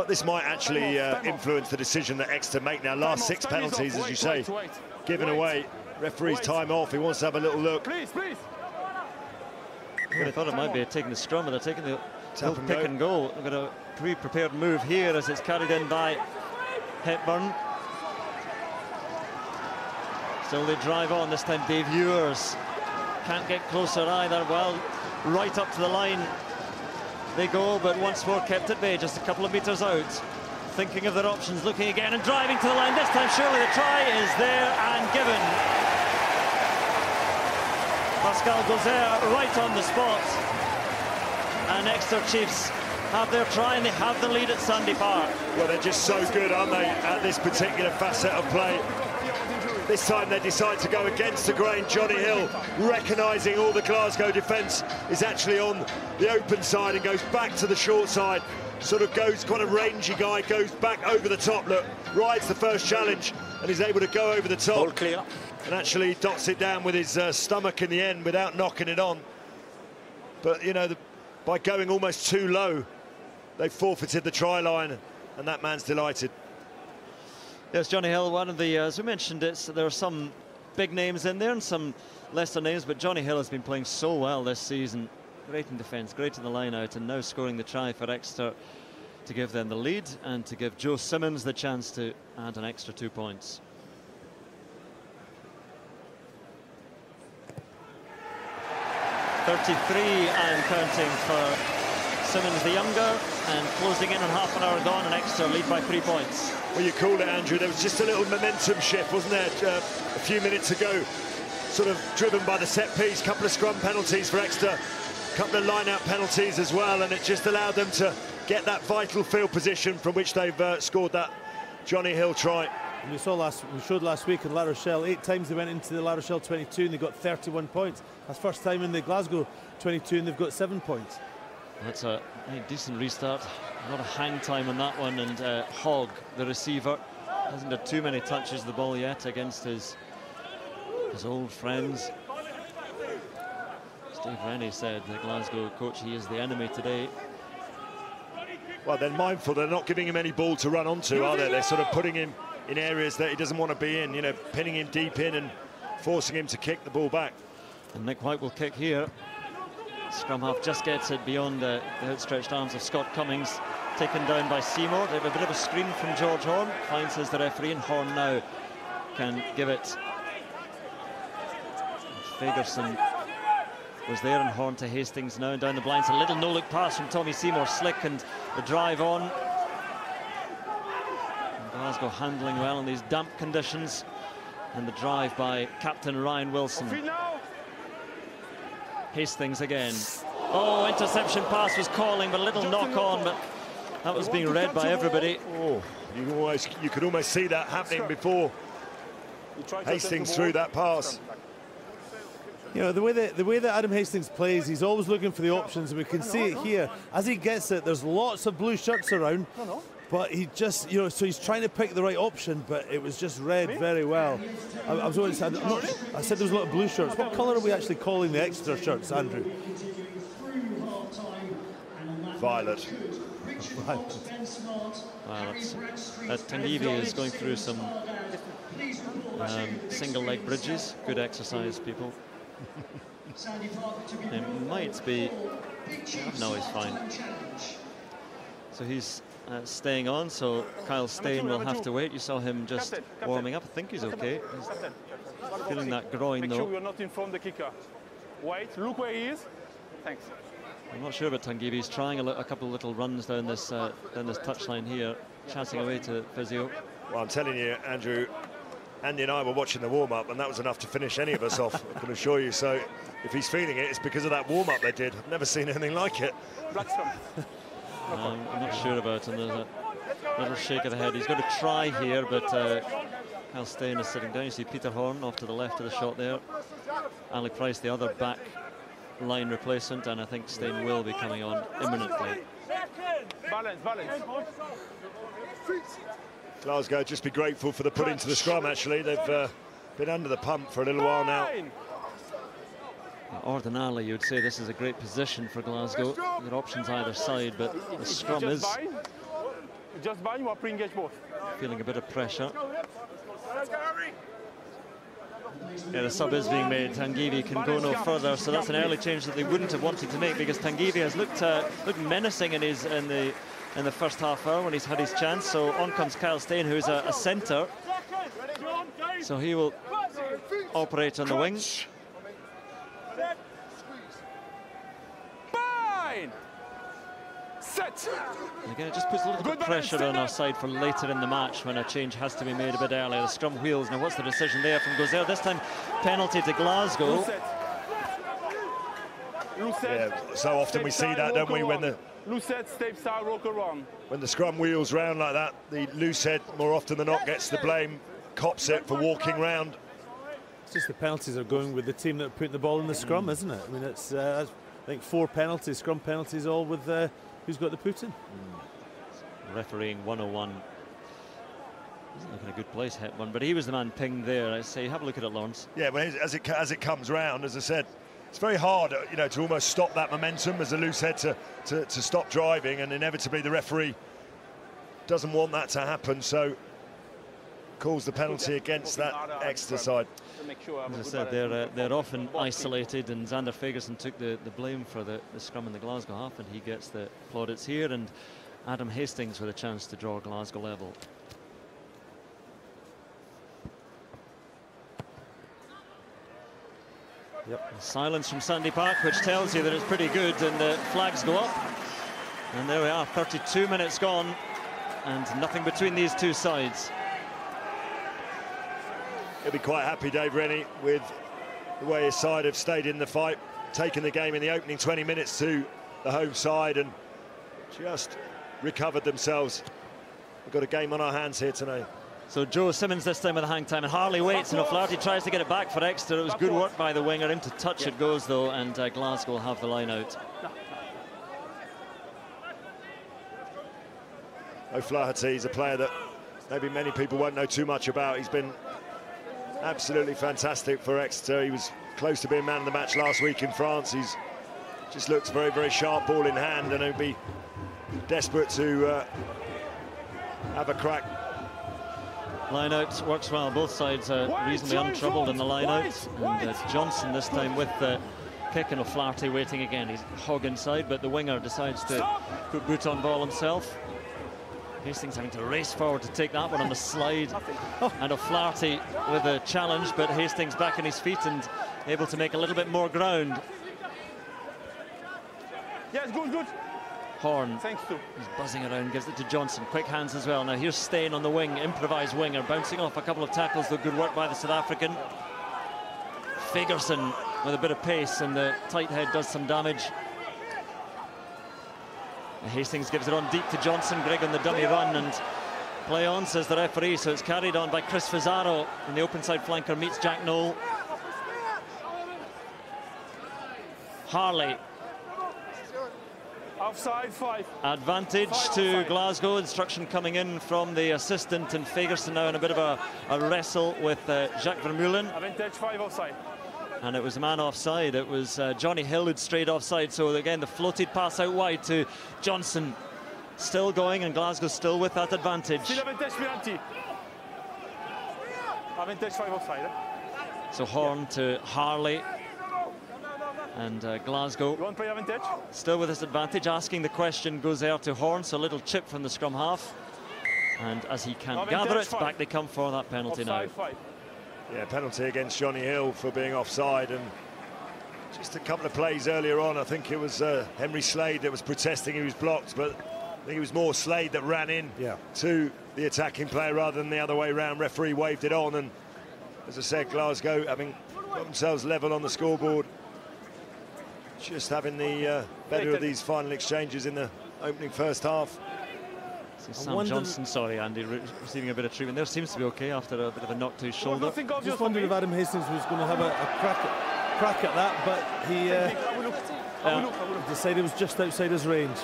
S3: this might actually influence the decision that Exeter make now. Last 6 penalties, as you say, given away. Referee's time off. He wants to have a little look.
S1: I thought it might be taking the scrum, but they're taking the pick and go. They've got a pre-prepared move here as it's carried in by Hepburn. Still they drive on, this time Dave Ewers can't get closer either. Well, right up to the line they go, but once more kept at bay, just a couple of metres out. Thinking of their options, looking again and driving to the line. This time surely the try is there and given. Pascal Gozer right on the spot. And Exeter Chiefs have their try and they have the lead at Sandy Park.
S3: Well, they're just so good, aren't they, at this particular facet of play. This time they decide to go against the grain. Johnny Hill, recognising all the Glasgow defence, is actually on the open side and goes back to the short side. Sort of goes, quite a rangy guy, goes back over the top, look, rides the first challenge and is able to go over the top.
S5: All clear.
S3: And actually dots it down with his stomach in the end without knocking it on. But, you know, by going almost too low, they forfeited the try line, and that man's delighted.
S1: Yes, Johnny Hill, one of the, as we mentioned, there are some big names in there and some lesser names, but Johnny Hill has been playing so well this season. Great in defence, great in the line-out, and now scoring the try for Exeter to give them the lead and to give Joe Simmons the chance to add an extra 2 points. .33 and counting for Simmons the younger, and closing in on half an hour gone, and Exeter lead by 3 points.
S3: Well, you called it, Andrew. There was just a little momentum shift, wasn't there, a few minutes ago, sort of driven by the set piece. Couple of scrum penalties for Exeter, couple of line-out penalties as well, and it just allowed them to get that vital field position from which they've scored that Johnny Hill try.
S4: And we showed last week in La Rochelle, 8 times they went into the La Rochelle 22 and they got 31 points. That's first time in the Glasgow 22 and they've got 7 points.
S1: That's a decent restart. A lot of hang time on that one, and Hogg, the receiver, hasn't had too many touches of the ball yet against his old friends. Steve Rennie said, the Glasgow coach, he is the enemy today.
S3: Well, they're mindful. They're not giving him any ball to run onto, are they? They're sort of putting him in areas that he doesn't want to be in, you know, pinning him deep in and forcing him to kick the ball back.
S1: And Nick White will kick here. Scrum half just gets it beyond the outstretched arms of Scott Cummings, taken down by Seymour. They have a bit of a screen from George Horn, finds as the referee, and Horn now can give it. Fagerson was there, and Horn to Hastings now, and down the blinds, a little no-look pass from Tommy Seymour, slick, and the drive on. And Glasgow handling well in these damp conditions, and the drive by captain Ryan Wilson. Hastings again. Oh, interception pass was calling, but a little knock on, but that was being read by everybody.
S3: Oh, you could almost see that happening before Hastings threw that pass.
S4: You know, the way that Adam Hastings plays, he's always looking for the options, and we can see it here. As he gets it, there's lots of blue shirts around, but he just, you know, so he's trying to pick the right option, but it was just read very well. I said there was a lot of blue shirts. What colour are we actually calling the Exeter shirts, Andrew?
S3: Violet.
S1: Well, Tangivi is going through some single leg bridges. Good exercise, people. It might be... No, he's fine. So he's staying on, so Kyle Steyn will have to wait. You saw him just warming up. I think he's okay. He's feeling that groin, though.
S2: Make sure you're not in front of the kicker. Wait, look where he is. Thanks.
S1: I'm not sure about Tangivi. He's trying a couple of little runs down this touchline here, chatting away to physio.
S3: Well, I'm telling you, Andrew, Andy and I were watching the warm-up, and that was enough to finish any of us off, I can assure you. So if he's feeling it, it's because of that warm-up they did. I've never seen anything like it.
S1: I'm not sure about him. There's a little shake of the head. He's going to try here, but Kyle Steyn is sitting down. You see Peter Horn off to the left of the shot there. Alec Price, the other back line replacement, and I think Steyn will be coming on imminently.
S2: Balance.
S3: Glasgow just be grateful for the put into the scrum, actually. They've been under the pump for a little while now.
S1: Ordinarily, you'd say this is a great position for Glasgow. There are options either side, but the scrum is
S2: just bind, you pre-engage both.
S1: Feeling a bit of pressure. Yeah, the sub is being made. Tangivi can go no further, so that's an early change that they wouldn't have wanted to make, because Tangivi has looked menacing in the first half hour when he's had his chance. So on comes Kyle Steyn, who's a centre. So he will operate on the wing.
S2: Set.
S1: And again, it just puts a little bit of pressure on our side for later in the match when a change has to be made a bit earlier. The scrum wheels. Now, what's the decision there from Gozel? This time, penalty to Glasgow.
S3: Yeah, so often we see that, don't we, when the scrum wheels round like that, the loose head more often than not gets the blame, cops it for walking round.
S4: It's just the penalties are going with the team that are putting the ball in the scrum, isn't it? I mean, it's I think 4 penalties, scrum penalties, all with who's got the put in.
S1: Refereeing 101. Doesn't look in a good place, Hetman, but he was the man pinged there. I say, have a look at it, Lawrence.
S3: Yeah, well, as it comes round, as I said, it's very hard, you know, to almost stop that momentum as a loose head to stop driving, and inevitably the referee doesn't want that to happen, so calls the penalty against that Exeter side.
S1: As I said, they're often isolated, and Xander Fagerson took the blame for the scrum in the Glasgow half, and he gets the plaudits here, and Adam Hastings with a chance to draw Glasgow level.
S4: Yep.
S1: Silence from Sandy Park, which tells you that it's pretty good, and the flags go up. And there we are, 32 minutes gone, and nothing between these two sides.
S3: He'll be quite happy, Dave Rennie, with the way his side have stayed in the fight, taking the game in the opening 20 minutes to the home side and just recovered themselves. We've got a game on our hands here tonight.
S1: So Joe Simmons this time with a hang time, and Harley waits, and O'Flaherty tries to get it back for Exeter. It was good work by the winger. Into touch it goes, though, and Glasgow will have the line out.
S3: O'Flaherty is a player that maybe many people won't know too much about. He's been absolutely fantastic for Exeter. He was close to being man of the match last week in France. He's just looks very, very sharp ball in hand, and he'll be desperate to have a crack.
S1: Line out works well. Both sides are reasonably untroubled in the line out. And Johnson this time with the kick, and O'Flaherty waiting again. He's hog inside, but the winger decides to put boot on ball himself. Hastings having to race forward to take that one on the slide. And O'Flaherty with a challenge, but Hastings back on his feet and able to make a little bit more ground.
S2: Yes, good.
S1: Horn,
S2: thanks to.
S1: He's buzzing around, gives it to Johnson. Quick hands as well. Now here's Steyn on the wing, improvised winger, bouncing off a couple of tackles, though good work by the South African. Fagerson with a bit of pace, and the tight head does some damage. Hastings gives it on deep to Johnson. Grigg on the dummy run, and play on, says the referee. So it's carried on by Chris Fazaro, and the open side flanker meets Jack Noel. Harley.
S2: Offside 5.
S1: Advantage to Glasgow. Instruction coming in from the assistant, and Fagerson now in a bit of a wrestle with Jacques Vermeulen.
S2: Advantage 5 offside.
S1: And it was a man offside. It was Johnny Hill who'd strayed offside. So again, the floated pass out wide to Johnson. Still going, and Glasgow still with that advantage.
S2: Advantage 5 offside.
S1: So Horn to Harley. And Glasgow
S2: You want to play advantage?
S1: Still with this advantage. Asking the question goes there to Horn. So a little chip from the scrum half. And as he can't gather it, back they come for that penalty
S2: offside
S1: now.
S2: 5.
S3: Yeah, penalty against Johnny Hill for being offside. And just a couple of plays earlier on, I think it was Henry Slade that was protesting. He was blocked, but I think it was more Slade that ran in to the attacking player rather than the other way round. Referee waved it on, and as I said, Glasgow having got themselves level on the scoreboard, just having the better of these final exchanges in the opening first half.
S1: So Sam Johnson, sorry Andy, receiving a bit of treatment there. Seems to be okay after a bit of a knock to his shoulder.
S4: I just wondered if Adam Hastings was going to have a crack at that, but he decided it was just outside his range.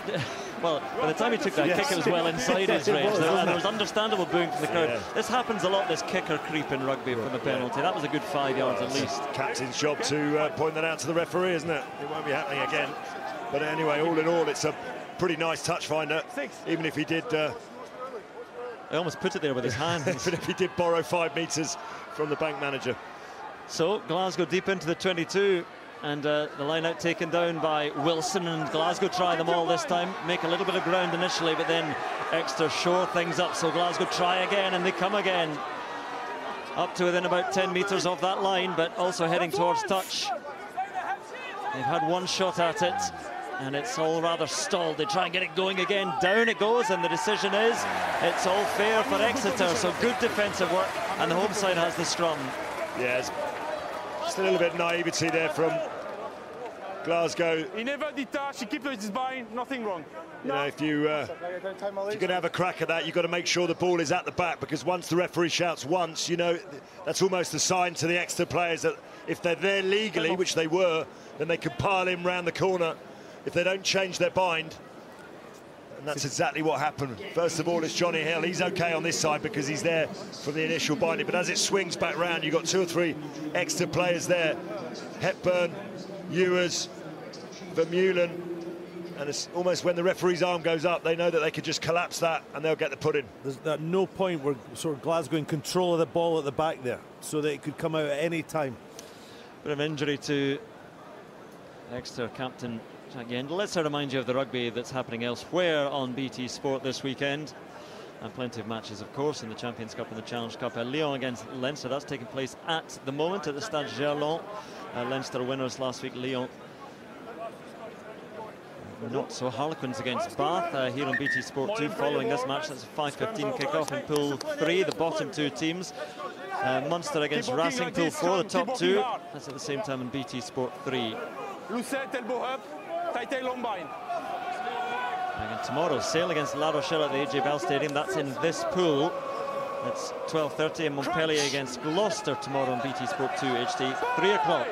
S1: Well, by the time he took that kick, it was well inside his range. There was understandable booing from the crowd. Yeah. This happens a lot, this kicker creep in rugby from the penalty. That was a good 5 yards at least.
S3: Captain's job to point that out to the referee, isn't it? It won't be happening again. But anyway, all in all, it's a pretty nice touch finder, even if he did...
S1: I almost put it there with his hands.
S3: Even if he did borrow 5 metres from the bank manager.
S1: So Glasgow deep into the 22, and the line out taken down by Wilson, and Glasgow try them all this time, make a little bit of ground initially, but then Exeter shore things up, so Glasgow try again, and they come again. Up to within about 10 metres of that line, but also heading towards touch. They've had one shot at it, and it's all rather stalled. They try and get it going again. Down it goes, and the decision is it's all fair for Exeter. So good defensive work, and the home side has the scrum.
S3: Yeah, just a little bit of naivety there from Glasgow.
S2: He never detached, he keeps his behind, nothing wrong.
S3: You know, if you're going to have a crack at that, you've got to make sure the ball is at the back, because once the referee shouts once, you know, that's almost a sign to the Exeter players that if they're there legally, which they were, then they can pile in round the corner if they don't change their bind. And that's exactly what happened. First of all, it's Johnny Hill. He's okay on this side because he's there from the initial binding. But as it swings back round, you've got 2 or 3 Exeter players there. Hepburn, Ewers, Vermeulen. And it's almost when the referee's arm goes up, they know that they could just collapse that and they'll get the put in.
S4: There's at no point where sort of Glasgow in control of the ball at the back there, so that it could come out at any time.
S1: Bit of injury to Exeter captain Jack Yendall. Let's remind you of the rugby that's happening elsewhere on BT Sport this weekend. And plenty of matches, of course, in the Champions Cup and the Challenge Cup. Lyon against Leinster, that's taking place at the moment at the Stade Gerland. Leinster winners last week, Lyon. Not so. Harlequins against Bath here on BT Sport 2 following this match. That's a 5:15 kick-off in Pool 3, the bottom 2 teams. Munster against Racing, Pool 4, the top 2. That's at the same time in BT Sport 3.
S2: Lucette, elbow up, tight long bind.
S1: And tomorrow, Sale against La Rochelle at the AJ Bell Stadium. That's in this pool. It's 12:30, and Montpellier against Gloucester tomorrow on BT Sport 2 HD, 3 o'clock.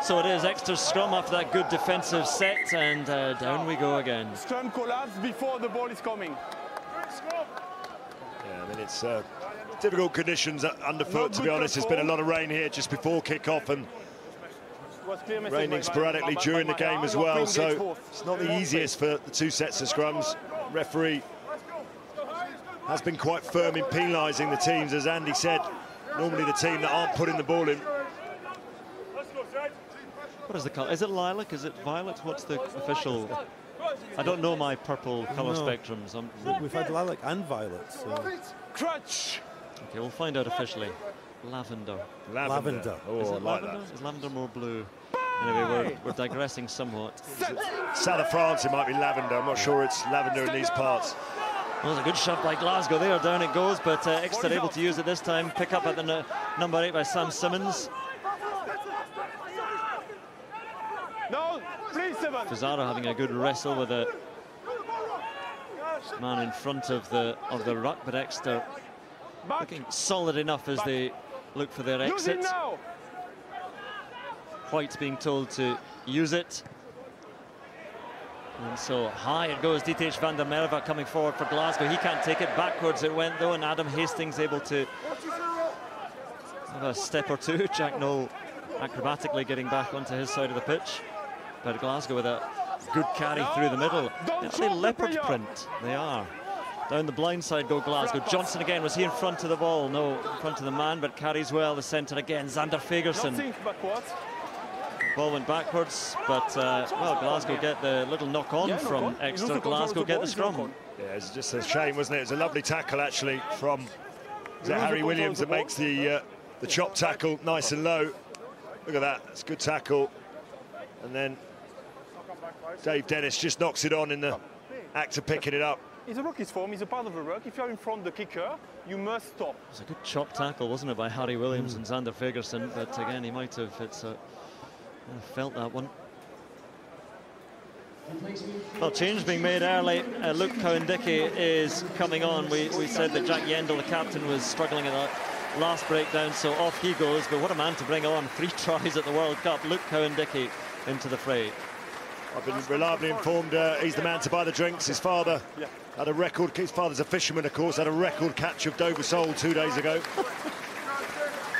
S1: So it is Exeter's scrum after that good defensive set, and down we go again.
S2: Scrum collapse before the ball is coming.
S3: Yeah, I mean, it's difficult conditions underfoot, to be honest. There's been a lot of rain here just before kick-off, and raining sporadically during the game as well, so it's not the easiest for the 2 sets of scrums. Referee has been quite firm in penalising the teams, as Andy said. Normally the team that aren't putting the ball in.
S1: What is the colour? Is it lilac? Is it violet? What's the official? I don't know my purple colour spectrums.
S4: We've had lilac and violet. So.
S2: Crutch.
S1: Okay, we'll find out officially. Lavender.
S3: Lavender. Oh,
S1: is it
S3: like
S1: lavender?
S3: that.
S1: Is lavender more blue? Anyway, we're digressing somewhat.
S3: South of France, it might be lavender. I'm not sure it's lavender in these parts.
S1: Well, it's a good shot by Glasgow there. Down it goes, but Exeter able to use it this time. Pick up at the number 8 by Sam Simmons.
S2: No, please, Seven.
S1: Fusaro having a good wrestle with a man in front of the ruck, but Exeter looking solid enough as they look for their exit. White's being told to use it. And so high it goes. Dietrich van der Merwe coming forward for Glasgow. He can't take it. Backwards it went though, and Adam Hastings able to have a step or two. Jack Noel acrobatically getting back onto his side of the pitch. But Glasgow with a good carry through the middle. Actually leopard print, they are. Down the blind side go Glasgow. Johnson again, was he in front of the ball? No, in front of the man, but carries well. The centre again, Xander Fagerson. Ball went backwards, but well, Glasgow get the little knock on from Exeter. Glasgow get the scrum.
S3: Yeah, it's just a shame, wasn't it? It was a lovely tackle actually from Harry Williams that makes the chop tackle nice and low. Look at that, it's a good tackle. And then Dave Dennis just knocks it on in the act of picking it up.
S2: It's a ruck form, it's a part of the ruck. If you're in front of the kicker, you must stop.
S1: It was a good chop tackle, wasn't it, by Harry Williams and Xander Fagerson, but again, he might have felt that one. Well, change being made early. Luke Cowan-Dickey is coming on. We said that Jack Yendall, the captain, was struggling at that last breakdown, so off he goes. But what a man to bring on. 3 tries at the World Cup. Luke Cowan-Dickey into the fray.
S3: I've been reliably informed he's the man to buy the drinks. His father had a record. His father's a fisherman, of course. Had a record catch of Dover sole 2 days ago.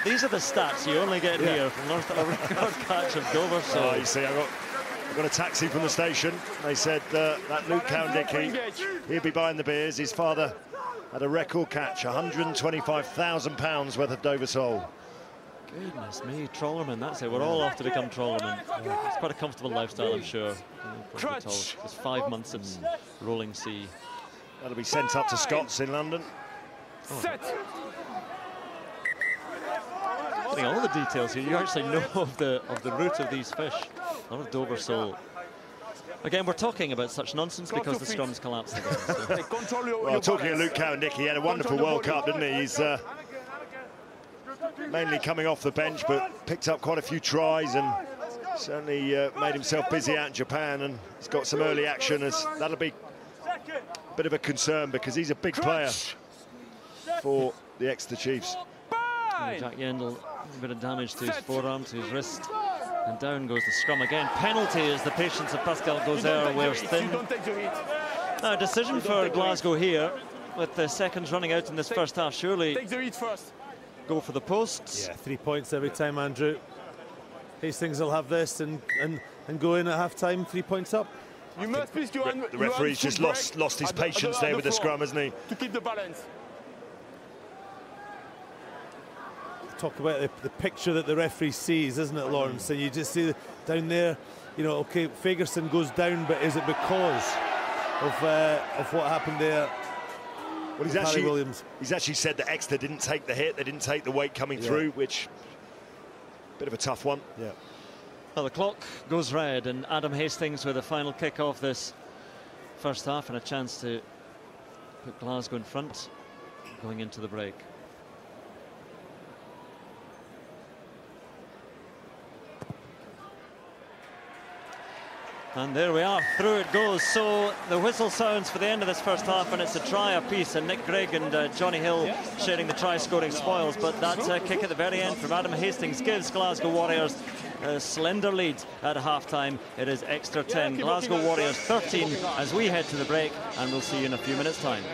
S1: These are the stats you only get here from North. A record catch of Dover sole.
S3: Oh, you see, I got a taxi from the station. They said that Luke Cowan-Dickey, he'd be buying the beers. His father had a record catch, £125,000 worth of Dover sole.
S1: Goodness me, trawlermen, that's it. We're all off to become trawlermen. It's quite a comfortable lifestyle, I'm sure. Just 5 months of rolling sea.
S3: That'll be sent up to Scots in London.
S2: Set.
S1: Getting all the details here. You actually know of the route of these fish. A lot of Dover sole. Again, we're talking about such nonsense because the scrums collapsed again. So.
S3: Well, talking of Luke Cowan-Dickey, he had a wonderful World Cup, didn't he? He's mainly coming off the bench, but picked up quite a few tries and certainly made himself busy out in Japan, and he's got some early action. That'll be a bit of a concern because he's a big player for the Exeter Chiefs.
S1: Jack Yendall, a bit of damage to his forearm, to his wrist, and down goes the scrum again. Penalty as the patience of Pascal Gozer wears thin. Now, a decision for Glasgow here, with the seconds running out in this first half. Surely go for the posts.
S4: Yeah, 3 points every time, Andrew. Hastings will have this and go in at half-time, 3 points up.
S3: The referee's just lost his patience there with the scrum, hasn't he?
S2: To keep the balance.
S4: Talk about the picture that the referee sees, isn't it, Lawrence? And you just see down there, you know, okay, Fagerson goes down, but is it because of what happened there?
S3: Well, he's actually said that Exeter didn't take the hit, they didn't take the weight coming through, which bit of a tough one.
S4: Yeah.
S1: Well, the clock goes red, and Adam Hastings with a final kick off this first half and a chance to put Glasgow in front going into the break. And there we are, through it goes. So the whistle sounds for the end of this first half, and it's a try apiece, and Nick Grigg and Johnny Hill sharing the try-scoring spoils. But that kick at the very end from Adam Hastings gives Glasgow Warriors a slender lead at half-time. It is Exeter 10, Glasgow Warriors 13 as we head to the break, and we'll see you in a few minutes' time.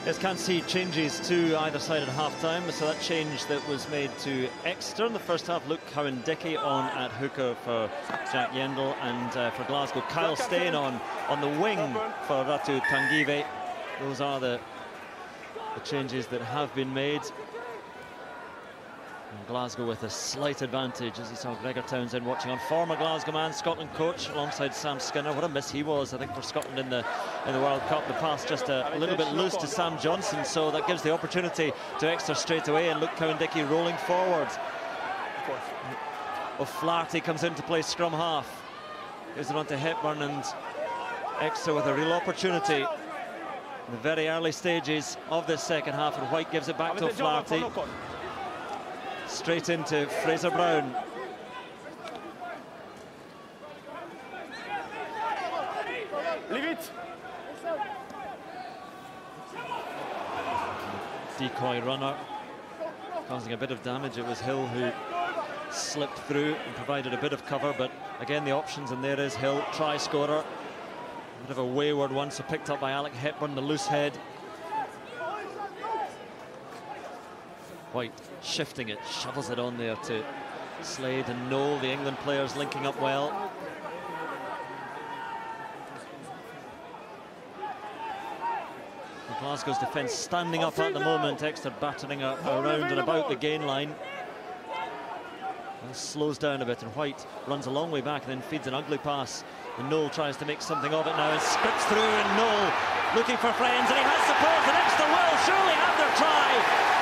S1: Yes, can't see changes to either side at half-time. So that change that was made to Exeter in the first half, Luke Cowan-Dickey on at hooker for Jack Yendall, and for Glasgow, Kyle Steyn on the wing for Ratu Tanguy. Those are the changes that have been made. And Glasgow with a slight advantage, as you saw Gregor Townsend watching on. Former Glasgow man, Scotland coach, alongside Sam Skinner. What a miss he was, I think, for Scotland in the World Cup. The pass just a little bit loose to Sam Johnson, so that gives the opportunity to Exeter straight away, and Luke Cowan-Dickey rolling forward. O'Flaherty comes in to play scrum half. Gives it on to Hepburn, and Exeter with a real opportunity in the very early stages of this second half, and White gives it back to O'Flaherty. Straight into Fraser Brown.
S2: Leave it.
S1: Decoy runner causing a bit of damage. It was Hill who slipped through and provided a bit of cover, but again the options, and there is Hill, try scorer. A bit of a wayward one, so picked up by Alec Hepburn, the loose head. White shifting it, shovels it on there to Slade and Noel, the England players linking up well. And Glasgow's defence standing up at the moment. Exeter battering around and about the gain line. And slows down a bit, and White runs a long way back and then feeds an ugly pass. And Noel tries to make something of it now and scripts through, and Noel looking for friends, and he has support, and Exeter will surely have their try.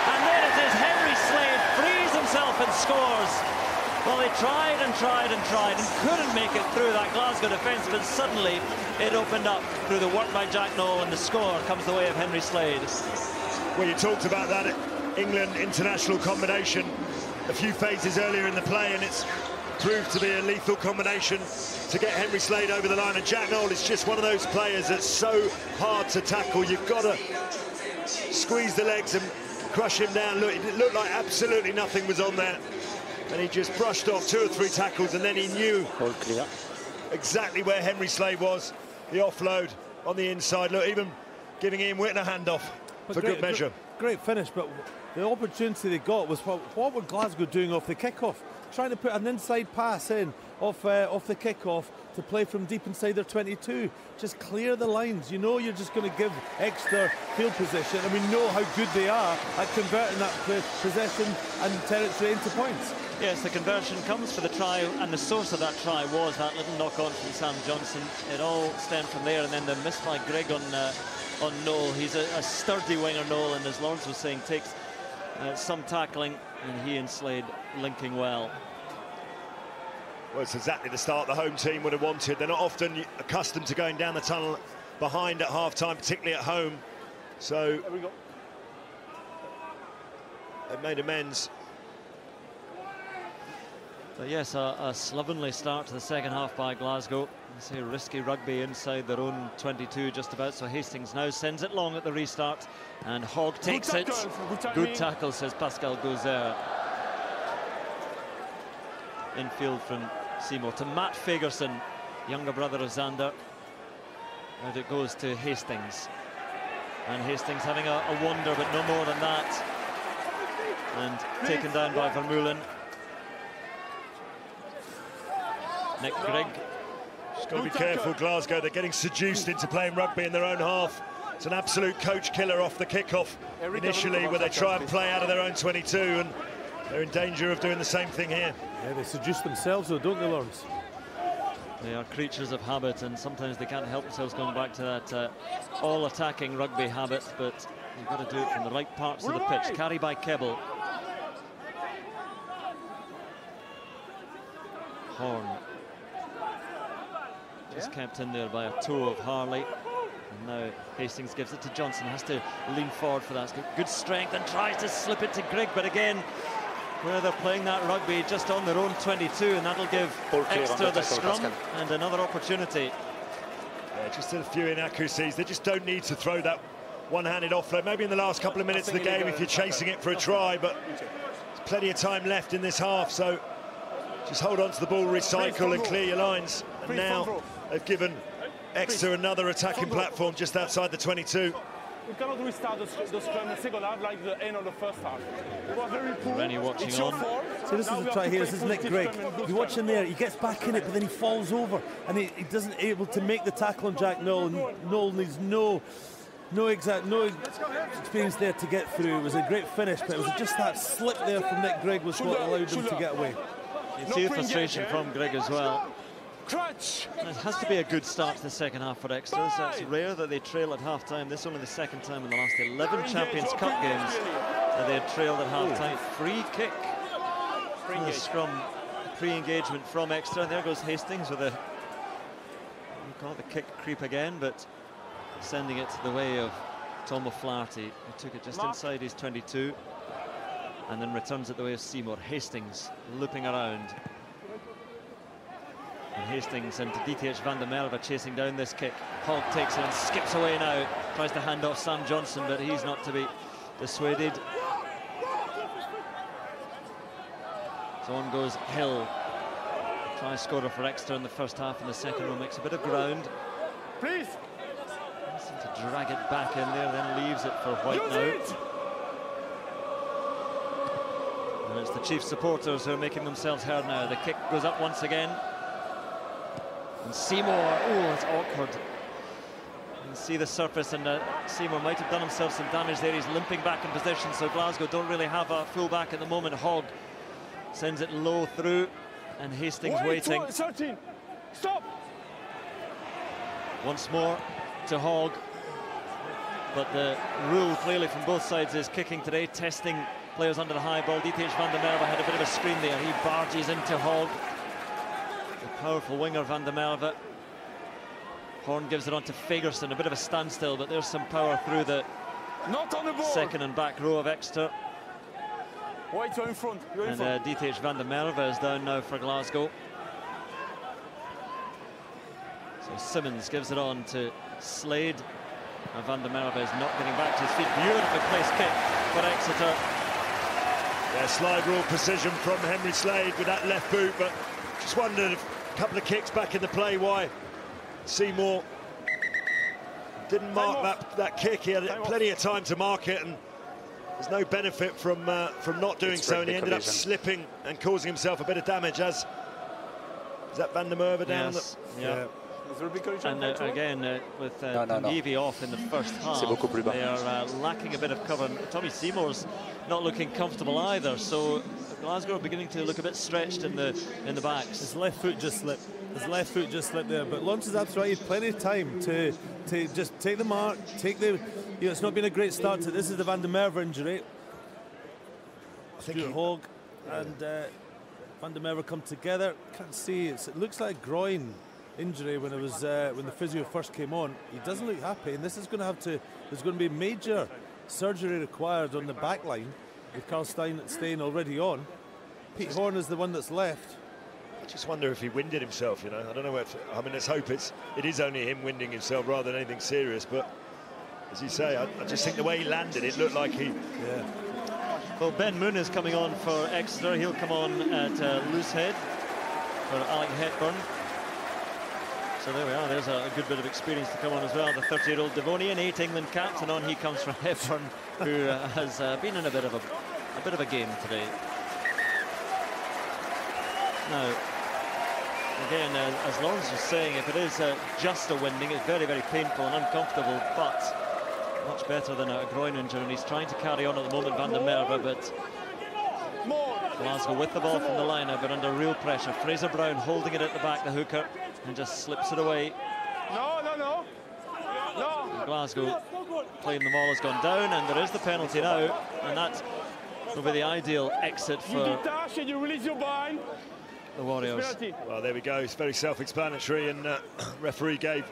S1: And then it is Henry Slade, frees himself and scores. Well, they tried and tried and tried and couldn't make it through that Glasgow defence, but suddenly it opened up through the work by Jack Noel, and the score comes the way of Henry Slade.
S3: Well, you talked about that England international combination a few phases earlier in the play, and it's proved to be a lethal combination to get Henry Slade over the line. And Jack Noel is just one of those players that's so hard to tackle. You've got to squeeze the legs and crush him down. Look, it looked like absolutely nothing was on there, and he just brushed off 2 or 3 tackles, and then he knew exactly where Henry Slade was. The offload on the inside. Look, even giving Ian Whitten a handoff for good measure.
S4: Great finish, but the opportunity they got was what were Glasgow doing off the kickoff? Trying to put an inside pass in off the kickoff to play from deep inside their 22. Just clear the lines. You know you're just going to give Exeter field position, and we know how good they are at converting that possession and territory into points.
S1: Yes, the conversion comes for the try, and the source of that try was that little knock-on from Sam Johnson. It all stemmed from there, and then the miss by Grigg on Noel. He's a sturdy winger, Noel, and as Lawrence was saying, takes some tackling, and he and Slade linking well.
S3: Well, it's exactly the start the home team would have wanted. They're not often accustomed to going down the tunnel behind at half-time, particularly at home. So they've made amends.
S1: But yes, a slovenly start to the second half by Glasgow. You say risky rugby inside their own 22 just about, so Hastings now sends it long at the restart, and Hogg takes it. Good tackle, says Pascal Gauzer. Infield from Seymour to Matt Fagerson, younger brother of Zander. And it goes to Hastings. And Hastings having a wonder, but no more than that. And taken down by Vermeulen. Nick Grigg.
S3: Just got to be careful, Glasgow. They're getting seduced into playing rugby in their own half. It's an absolute coach killer off the kickoff initially, where they try and play out of their own 22, and they're in danger of doing the same thing here.
S4: Yeah, they seduce themselves, though, don't they, Lawrence?
S1: They are creatures of habit, and sometimes they can't help themselves going back to that all-attacking rugby habit, but you've got to do it from the right parts of the pitch. Carry by Kebble. Horn. Just kept in there by a toe of Harley. And now Hastings gives it to Johnson, has to lean forward for that. It's got good strength and tries to slip it to Grigg, but again, where they're playing that rugby just on their own 22, and that'll give Exeter the scrum and another opportunity.
S3: Yeah, just a few inaccuracies. They just don't need to throw that one-handed offload. Maybe in the last couple of minutes of the game if you're chasing it for a try, but there's plenty of time left in this half, so just hold on to the ball, recycle and clear your lines. And now they've given Exeter another attacking platform just outside the 22.
S2: we cannot restart the scrum in the second half like the end of the first half. It was very poor.
S1: Rennie watching on.
S4: So this is the try here. This is Nick Grigg. You watch him there. He gets back in it, but then he falls over, and he doesn't able to make the tackle on Jack Noel. Noel needs no experience there to get through. It was a great finish, but it was just that slip there from Nick Grigg was what allowed him to get away.
S1: You see the frustration from Grigg as well. It has to be a good start to the second half for Exeter. It's rare that they trail at half-time. This is only the second time in the last 11 Champions Cup games that they had trailed at half-time. Free kick from the scrum, pre-engagement from Exeter. There goes Hastings with a, we call it the kick creep again, but sending it the way of Tom O'Flaherty, who took it just inside his 22 and then returns it the way of Seymour. Hastings looping around. And Hastings and DTH van der Merwe chasing down this kick. Hogg takes it and skips away now. Tries to hand off Sam Johnson, but he's not to be dissuaded. So on goes Hill. Try scorer for Exeter in the first half, and the second row makes a bit of ground.
S2: Please.
S1: Seems to drag it back in there, then leaves it for White now. And it's the Chiefs supporters who are making themselves heard now. The kick goes up once again. And Seymour, oh, it's awkward. You can see the surface, and Seymour might have done himself some damage there. He's limping back in position, so Glasgow don't really have a full-back at the moment. Hogg sends it low through, and Hastings waiting.
S2: 13. Stop!
S1: Once more to Hogg. But the rule clearly from both sides is kicking today, testing players under the high ball. DTH van der Merwe had a bit of a screen there. He barges into Hogg. Powerful winger van der Merwe. Horn gives it on to Fagerson, a bit of a standstill, but there's some power through the second and back row of Exeter.
S2: Wait, you're in front.
S1: And DTH van der Merwe is down now for Glasgow. So Simmons gives it on to Slade, and van der Merwe is not getting back to his feet. Beautifully placed kick for Exeter.
S3: Yeah, slide rule precision from Henry Slade with that left boot, but just wondered if a couple of kicks back in the play, why Seymour didn't mark that kick. He had plenty of time to mark it, and there's no benefit from not doing so, and he ended up slipping and causing himself a bit of damage. Is that van der Merwe down?
S1: Yes.
S3: Yeah.
S1: And again, with Tanguy off in the first half, they are lacking a bit of cover. And Tommy Seymour's not looking comfortable either, so Glasgow are beginning to look a bit stretched in the backs.
S4: His left foot just slipped. His left foot just slipped there. But Launch is absolutely right. He had plenty of time to just take the mark, take the. You know, it's not been a great start to this. Is the van der Merwe injury. I think Hogg and van der Merwe come together. Can't see. It looks like a groin injury when it was when the physio first came on. He doesn't look happy, and this is going to have to. There's going to be major surgery required on the back line with Carl Stein already on. Pete Horn is the one that's left.
S3: I just wonder if he winded himself, you know. I don't know if, I mean, let's hope it is only him winding himself rather than anything serious, but as you say, I just think the way he landed, it looked like he...
S1: Yeah. Well, Ben Moon is coming on for Exeter. He'll come on at loose head for Alec Hepburn. So there we are, there's a good bit of experience to come on as well. The 30-year-old Devonian, 8 England caps, and on he comes from Hepburn, who has been in a bit of a game today. Now, again, as Lawrence was saying, if it is just a winding, it's very, very painful and uncomfortable, but much better than a groin injury, and he's trying to carry on at the moment, van der Merwe, but Glasgow with the ball from the line now, but under real pressure. Fraser Brown holding it at the back, the hooker, and just slips it away.
S2: No.
S1: And Glasgow claim the ball has gone down, and there is the penalty now, and that will be the ideal exit for
S2: you release your bind.
S1: The Warriors.
S3: Well, there we go. It's very self-explanatory, and referee gave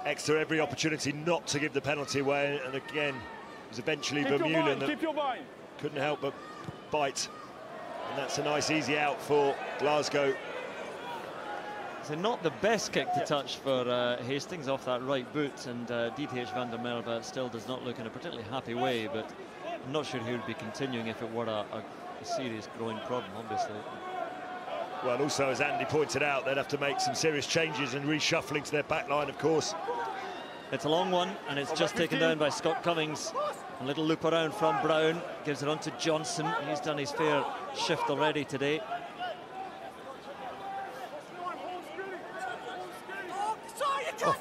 S3: Exeter every opportunity not to give the penalty away, and again, it was eventually Vermeulen that couldn't help but bite, and that's a nice easy out for Glasgow.
S1: So not the best kick to touch for Hastings off that right boot, and DTH van der Merwe still does not look in a particularly happy way, but I'm not sure he would be continuing if it were a serious groin problem, obviously.
S3: Well, also, as Andy pointed out, they'd have to make some serious changes and reshuffling to their back line, of course.
S1: It's a long one, and it's just taken down by Scott Cummings. A little loop around from Brown, gives it on to Johnson. He's done his fair shift already today. Oh,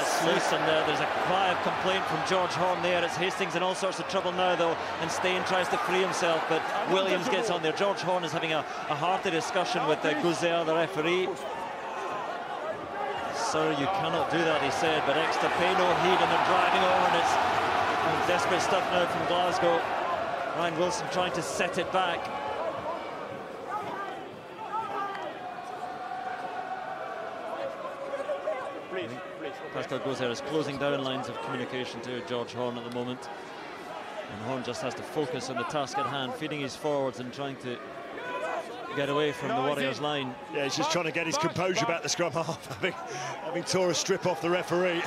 S1: it's loose, and there's a cry of complaint from George Horn there. It's Hastings in all sorts of trouble now, though, and Steyn tries to free himself, but Williams gets on there. George Horn is having a hearty discussion with Gouzer, the referee. Sir, you cannot do that, he said, but Exeter pay no heed, and they're driving over, and it's desperate stuff now from Glasgow. Ryan Wilson trying to set it back. Pascal Gouzer is closing down lines of communication to George Horn at the moment, and Horn just has to focus on the task at hand, feeding his forwards and trying to get away from the Warriors line.
S3: Yeah, he's just trying to get his composure back the scrum half, having tore a strip off the referee.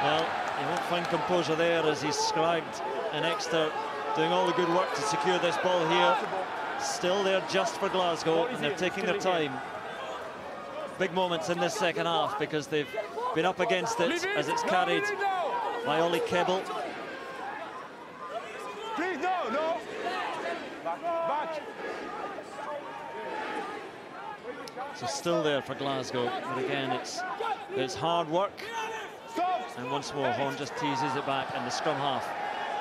S1: Well, he won't find composure there as he's scribed, and Exeter doing all the good work to secure this ball here. Still there just for Glasgow, and they're taking their time. Big moments in this second half because they've been up against it as it's carried by Ollie Kebble.
S2: Please, no. Back.
S1: So still there for Glasgow, but again it's hard work. And once more Horn just teases it back, and the scrum half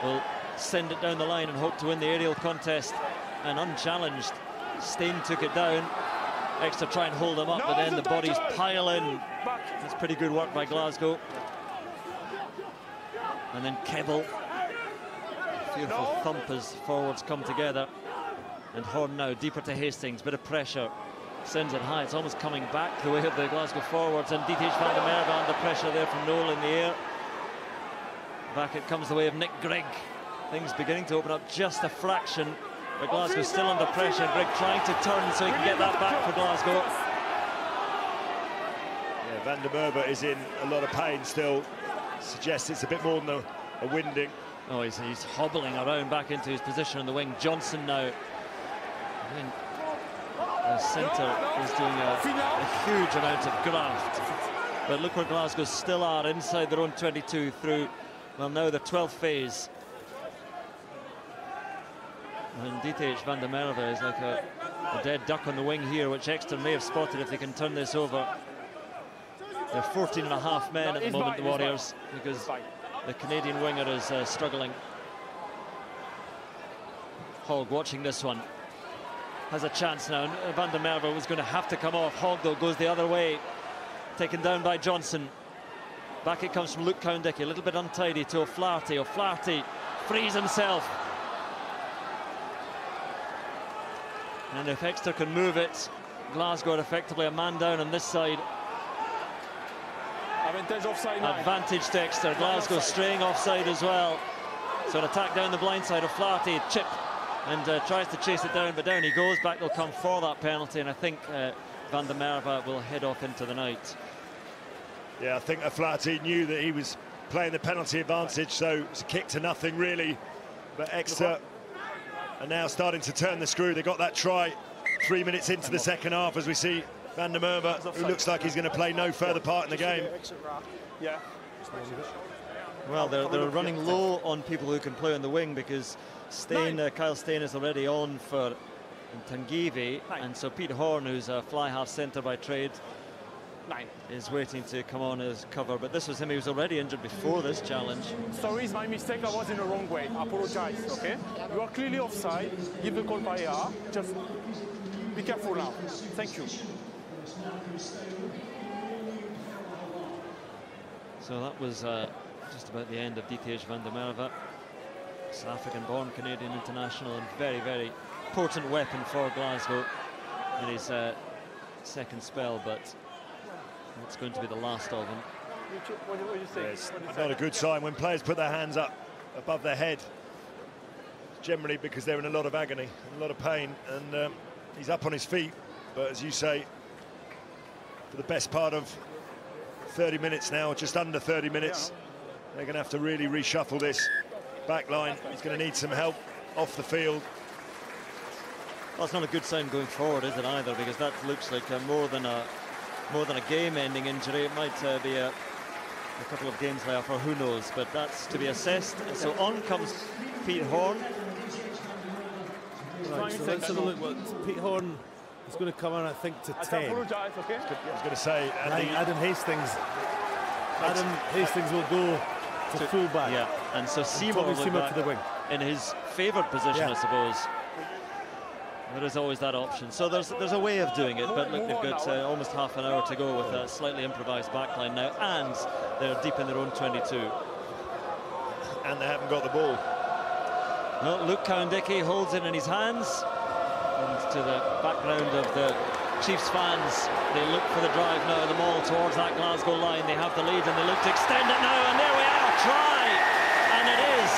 S1: will send it down the line and hope to win the aerial contest. And unchallenged, Steyn took it down. Exeter try and hold them up, but then the bodies pile in. That's pretty good work by Glasgow. And then Kebble, fearful thump as forwards come together. And Horn now deeper to Hastings, bit of pressure. Sends it high, it's almost coming back the way of the Glasgow forwards, and Dietrich van der Merwe under pressure there from Noel in the air. Back it comes the way of Nick Grigg. Things beginning to open up just a fraction, but Glasgow still under pressure. Grigg trying to turn so he can get that back for Glasgow.
S3: Yeah, van der Merwe is in a lot of pain still. Suggests it's a bit more than a winding.
S1: Oh, he's hobbling around back into his position on the wing. Johnson now. The centre is doing a huge amount of graft. But look where Glasgow still are, inside their own 22 through, well, now the 12th phase. And Dietrich van der Merwe is like a dead duck on the wing here, which Exeter may have spotted if they can turn this over. They're 14.5 men at the moment, the Warriors, because the Canadian winger is struggling. Hogg watching this one. Has a chance now, and van der Merwe was going to have to come off. Hogg, though, goes the other way. Taken down by Johnson. Back it comes from Luke Cowan-Dickie, a little bit untidy to O'Flaherty. O'Flaherty frees himself. And if Exeter can move it, Glasgow are effectively a man down on this side. Advantage to Exeter. Glasgow straying offside as well. So an attack down the blind side. O'Flaherty chip and tries to chase it down, but down he goes. Back they'll come for that penalty, and I think van der Merwe will head off into the night.
S3: Yeah, I think O'Flaherty knew that he was playing the penalty advantage, so it's a kick to nothing really. But Exeter are now starting to turn the screw. They got that try 3 minutes into the second half, as we see van der Merwe, who looks like he's going to play no further part in the game.
S1: Well, they're running low on people who can play on the wing, because Kyle Steyn is already on for Tanguy, and so Pete Horn, who's a fly half centre by trade, is waiting to come on as cover. But this was him, he was already injured before this challenge.
S2: Sorry, it's my mistake, I was in the wrong way. I apologize, okay? You are clearly offside, give the call by AR, just be careful now. Thank you.
S1: So that was just about the end of Dietrich van der Merwe. South African-born Canadian international, and very, very potent weapon for Glasgow in his second spell, but it's going to be the last of him.
S3: It's not a good sign when players put their hands up above their head, generally because they're in a lot of agony, a lot of pain, and he's up on his feet, but as you say, for the best part of 30 minutes now, just under 30 minutes, they're going to have to really reshuffle this back line. He's going to need some help off the field.
S1: Well, it's not a good sign going forward, is it, either, because that looks like more than a game-ending injury. It might be a a couple of games left, or who knows, but that's to be assessed. So on comes Pete Horn.
S4: Right, so let's have a look what Pete Horn is going to come on, I think, to 10.
S2: I
S3: was going to say,
S4: Adam Hastings will go to full-back.
S1: Yeah, and so Seymour will
S4: Seymour to the wing.
S1: In his favoured position, I suppose. There is always that option. So there's a way of doing it, but look, they've got almost half an hour to go with a slightly improvised backline now, and they're deep in their own 22.
S3: And they haven't got the ball.
S1: Well, Luke Cowan-Dickey holds it in his hands, and to the background of the Chiefs fans, they look for the drive now, the ball towards that Glasgow line. They have the lead and they look to extend it now, and there we are, try! And it is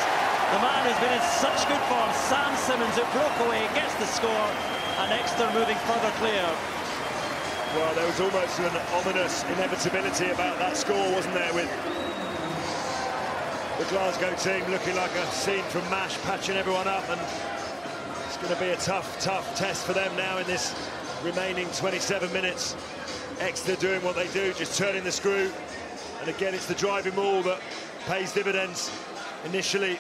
S1: the man who's been in such good form, Sam Simmons, who broke away, gets the score, and Exeter moving further clear.
S3: Well, there was almost an ominous inevitability about that score, wasn't there, with the Glasgow team looking like a scene from MASH, patching everyone up, and it's going to be a tough test for them now in this remaining 27 minutes. Exeter doing what they do, just turning the screw, and again it's the driving ball that pays dividends. Initially,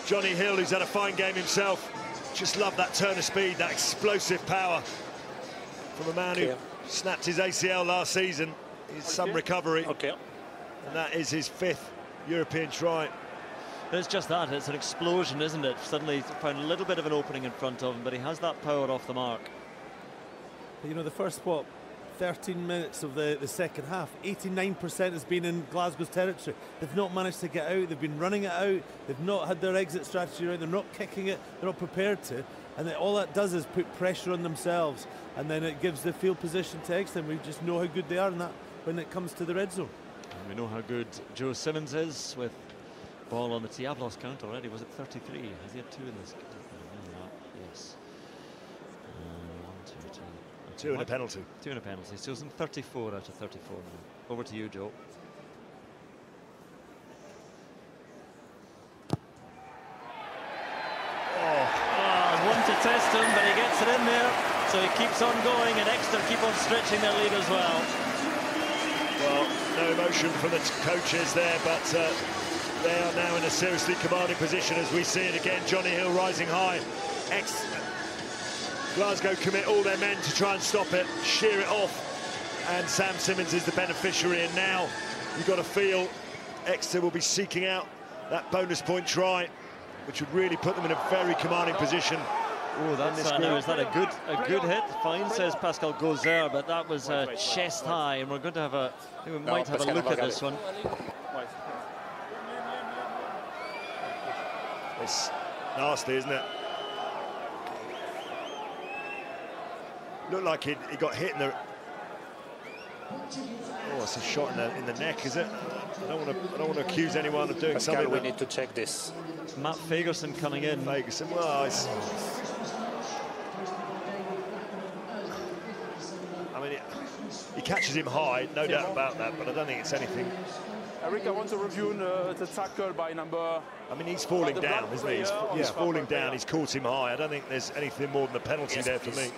S3: Johnny Hill, who's had a fine game himself, just loved that turn of speed, that explosive power from a man who snapped his ACL last season. He's some recovery, and that is his 5th European try.
S1: It's just that, it's an explosion, isn't it? Suddenly found a little bit of an opening in front of him, but he has that power off the mark.
S4: You know, the first, 13 minutes of the second half, 89% has been in Glasgow's territory. They've not managed to get out, they've been running it out, they've not had their exit strategy right, they're not kicking it, they're not prepared to, and then all that does is put pressure on themselves, and then it gives the field position to Exeter, and we just know how good they are in that when it comes to the red zone.
S1: And we know how good Joe Simmons is with ball on the tee. I've lost count already. Was it 33? Has he had 2 in this? Yes. 1, 2, 2.
S3: 2 and a penalty.
S1: 2 and a penalty. So it's in 34 out of 34 now. Over to you, Joe. One to test him, but he gets it in there. So he keeps on going, and Exeter keep on stretching their lead as well.
S3: Well, no emotion from the coaches there, but they are now in a seriously commanding position as we see it again. Johnny Hill rising high. Glasgow commit all their men to try and stop it, shear it off, and Sam Simmons is the beneficiary. And now you've got to feel Exeter will be seeking out that bonus point try, which would really put them in a very commanding position.
S1: Oh, that's now, is that a good hit? Fine, says Pascal Gozer, but that was chest high, and we're going to have I think we might have a look at this one.
S3: It's nasty, isn't it? Looked like he got hit in the... Oh, it's a shot in the neck, is it? I don't want to accuse anyone of doing
S5: Pascal,
S3: something.
S5: We need to check this.
S1: Matt Fagerson coming in.
S3: Fagerson, well, I mean, he catches him high, no doubt about that, but I don't think it's anything.
S2: Eric, I want to review the tackle by number...
S3: I mean, he's falling down, isn't he? He's falling down, he's caught him high. I don't think there's anything more than a penalty there for me.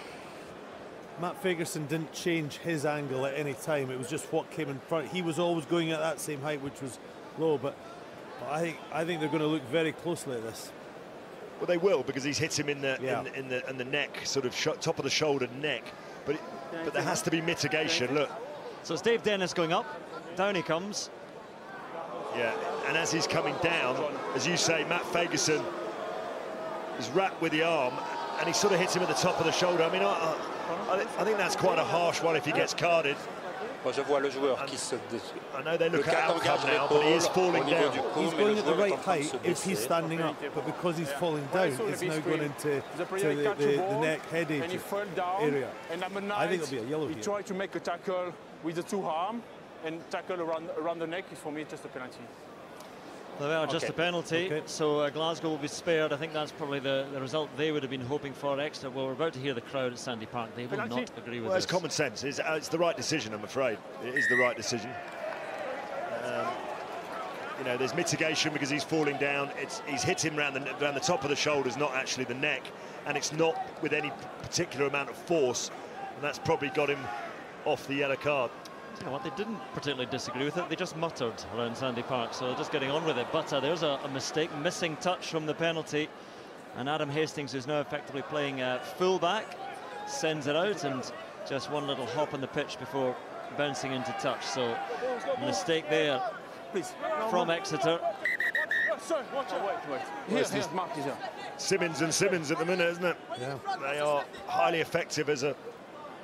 S4: Matt Fagerson didn't change his angle at any time. It was just what came in front. He was always going at that same height, which was low, but I think they're going to look very closely at this.
S3: Well, they will, because he's hit him in the neck, sort of top of the shoulder, neck. But there has to be mitigation. Look.
S1: So it's Dave Dennis going up. Down he comes.
S3: Yeah, and as he's coming down, as you say, Matt Fagerson is wrapped with the arm, and he sort of hits him at the top of the shoulder. I mean, I think that's quite a harsh one if he gets carded.
S5: I
S3: know they look at outcome now, but he is falling down.
S4: He's going at the right height if he's standing up, but because he's falling down, it's now going into the neck, head area. I think it'll be a yellow here.
S2: He tried to make a tackle with the 2 arms, and tackle around the neck is, for me, just a penalty.
S1: Well, just a penalty, so Glasgow will be spared. I think that's probably the result they would have been hoping for. Exeter, well, we're about to hear the crowd at Sandy Park. They will not agree with this.
S3: Well, it's common sense. It's the right decision, I'm afraid. It is the right decision. You know, there's mitigation because he's falling down. He's hit him around the top of the shoulders, not actually the neck, and it's not with any particular amount of force, and that's probably got him off the yellow card.
S1: You know what, they didn't particularly disagree with it, they just muttered around Sandy Park, so just getting on with it. But there's a mistake, missing touch from the penalty, and Adam Hastings, who's now effectively playing full-back, sends it out, and just one little hop on the pitch before bouncing into touch. So mistake there from Exeter.
S3: Simmons and Simmons at the minute, isn't it?
S4: Yeah.
S3: They are highly effective as a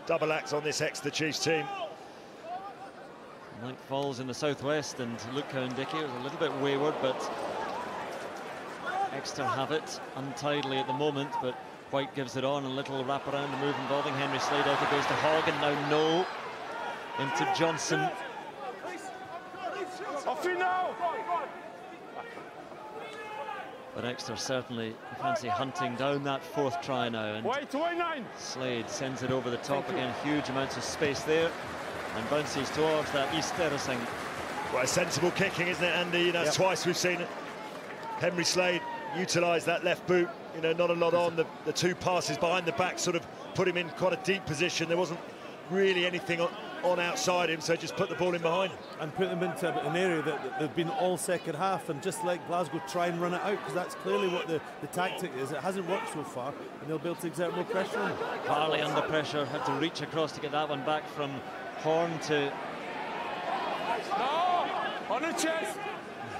S3: double act on this Exeter Chiefs team.
S1: Night falls in the southwest, and Luke Cowan-Dickey was a little bit wayward, but Exeter have it untidily at the moment, but White gives it on, a little wraparound move involving Henry Slade. Out it goes to Hogg, and now Noel into Johnson. But Exeter certainly fancy hunting down that fourth try now, and Slade sends it over the top again. Huge amounts of space there, and bounces towards that East terracing.
S3: Well, a sensible kicking, isn't it, Andy? You know, it's twice we've seen it. Henry Slade utilise that left boot. You know, not a lot on. The two passes behind the back sort of put him in quite a deep position. There wasn't really anything on outside him, so just put the ball in behind.
S4: And put them into an area that they've been all second half, and just like Glasgow, try and run it out, because that's clearly what the tactic is. It hasn't worked so far, and they'll be able to exert more pressure on them.
S1: Harley under pressure, had to reach across to get that one back from Horn to
S2: On the chest.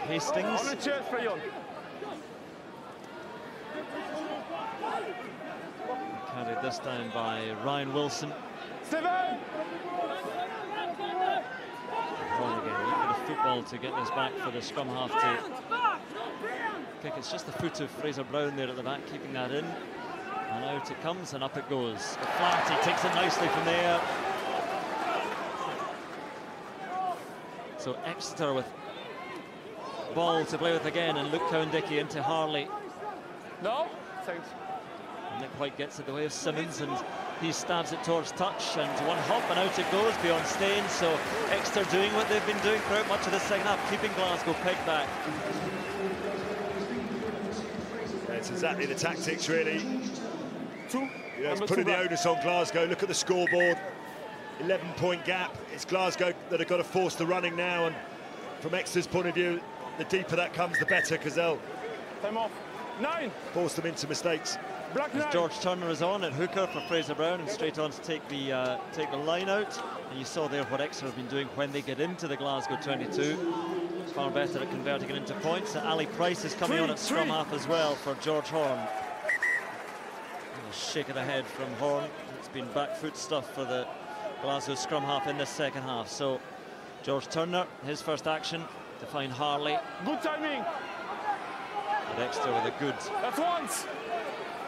S1: Hastings.
S2: On the chest, Fayon.
S1: Carried this down by Ryan Wilson.
S2: Steven!
S1: Horn again, a little bit of football to get this back for the scrum half to kick. It's just the foot of Fraser Brown there at the back, keeping that in. And out it comes, and up it goes. Flaherty takes it nicely from there. So Exeter with ball to play with again, and Luke Cowan-Dickey into Harley.
S2: No? Thanks.
S1: And Nick White gets it the way of Simmons, and he stabs it towards touch, and one hop and out it goes beyond Stain. So Exeter doing what they've been doing throughout much of the second half, keeping Glasgow pegged back.
S3: It's exactly the tactics, really.
S2: Two.
S3: You know, it's putting the onus on Glasgow. Look at the scoreboard. 11-point gap. It's Glasgow that have got to force the running now, and from Exeter's point of view, the deeper that comes, the better, because they'll
S2: Time off. 9.
S3: Force them into mistakes.
S2: Black
S1: As George Turner is on at hooker for Fraser Brown, and straight on to take the line out. And you saw there what Exeter have been doing when they get into the Glasgow 22. Far better at converting it into points. Ali Price is coming on at scrum half as well for George Horn. A shake of the head from Horn. It's been back foot stuff for the Glasgow scrum half in this second half. So George Turner, his first action to find Harley.
S2: Good timing.
S1: But Exeter with a good
S2: At once.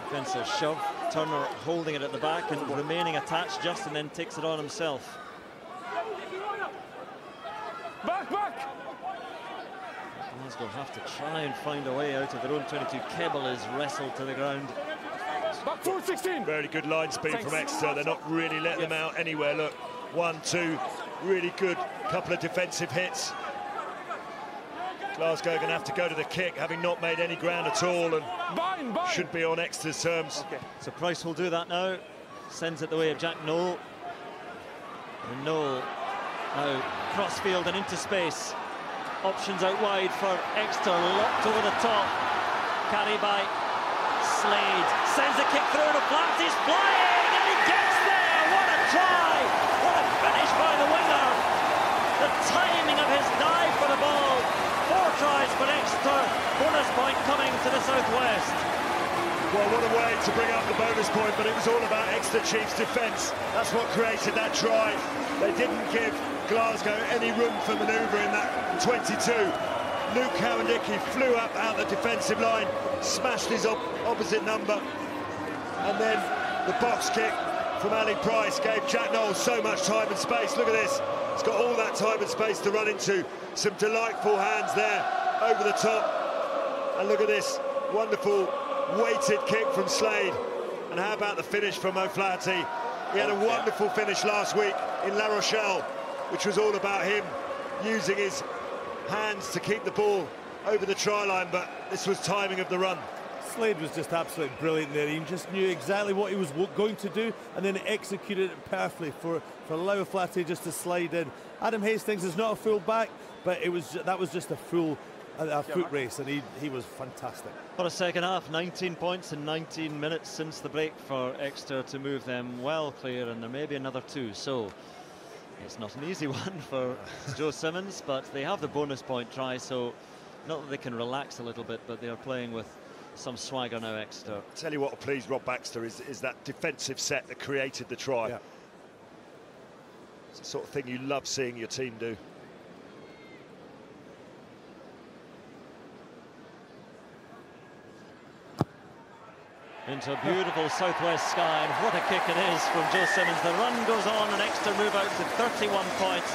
S1: defensive shove. Turner holding it at the back and remaining attached just, and then takes it on himself.
S2: Back, back.
S1: Glasgow have to try and find a way out of their own 22. Kebble is wrestled to the ground.
S2: Back forward 16.
S3: Very good line speed from Exeter. They're not really letting them out anywhere. Look, 1, 2, really good couple of defensive hits. Glasgow going to have to go to the kick, having not made any ground at all, and should be on Exeter's terms.
S1: Okay. So Price will do that now. Sends it the way of Jack Noel. And Noel now crossfield and into space. Options out wide for Exeter, locked over the top. Carried by Slade. Sends a kick through, and O'Flaherty's flying, and he gets there. What a try! What a finish by the winger. The timing of his dive for the ball. 4 tries for Exeter. Bonus point coming to the southwest.
S3: Well, what a way to bring up the bonus point, but it was all about Exeter Chiefs' defence. That's what created that try. They didn't give Glasgow any room for manoeuvre in that 22. Luke Cowan-Dickey flew up out the defensive line, smashed his opposite number, and then the box kick from Ali Price gave Jack Noel so much time and space. Look at this. He's got all that time and space to run into. Some delightful hands there over the top. And look at this wonderful weighted kick from Slade. And how about the finish from O'Flaherty? He had a wonderful finish last week in La Rochelle, which was all about him using his hands to keep the ball over the try line, but this was timing of the run.
S4: Slade was just absolutely brilliant there. He just knew exactly what he was going to do and then executed it perfectly for Lau Flatty just to slide in. Adam Hastings is not a full back, but that was just a full foot race, and he was fantastic.
S1: What a second half, 19 points in 19 minutes since the break for Exeter to move them well clear, and there may be another 2, so it's not an easy one for Joe Simmons, but they have the bonus point try, so not that they can relax a little bit, but they are playing with some swagger now, Exeter.
S3: I'll tell you what will please Rob Baxter is that defensive set that created the try.
S4: Yeah.
S3: It's the sort of thing you love seeing your team do.
S1: Into a beautiful southwest sky, and what a kick it is from Joe Simmons. The run goes on, and Exeter move out to 31 points.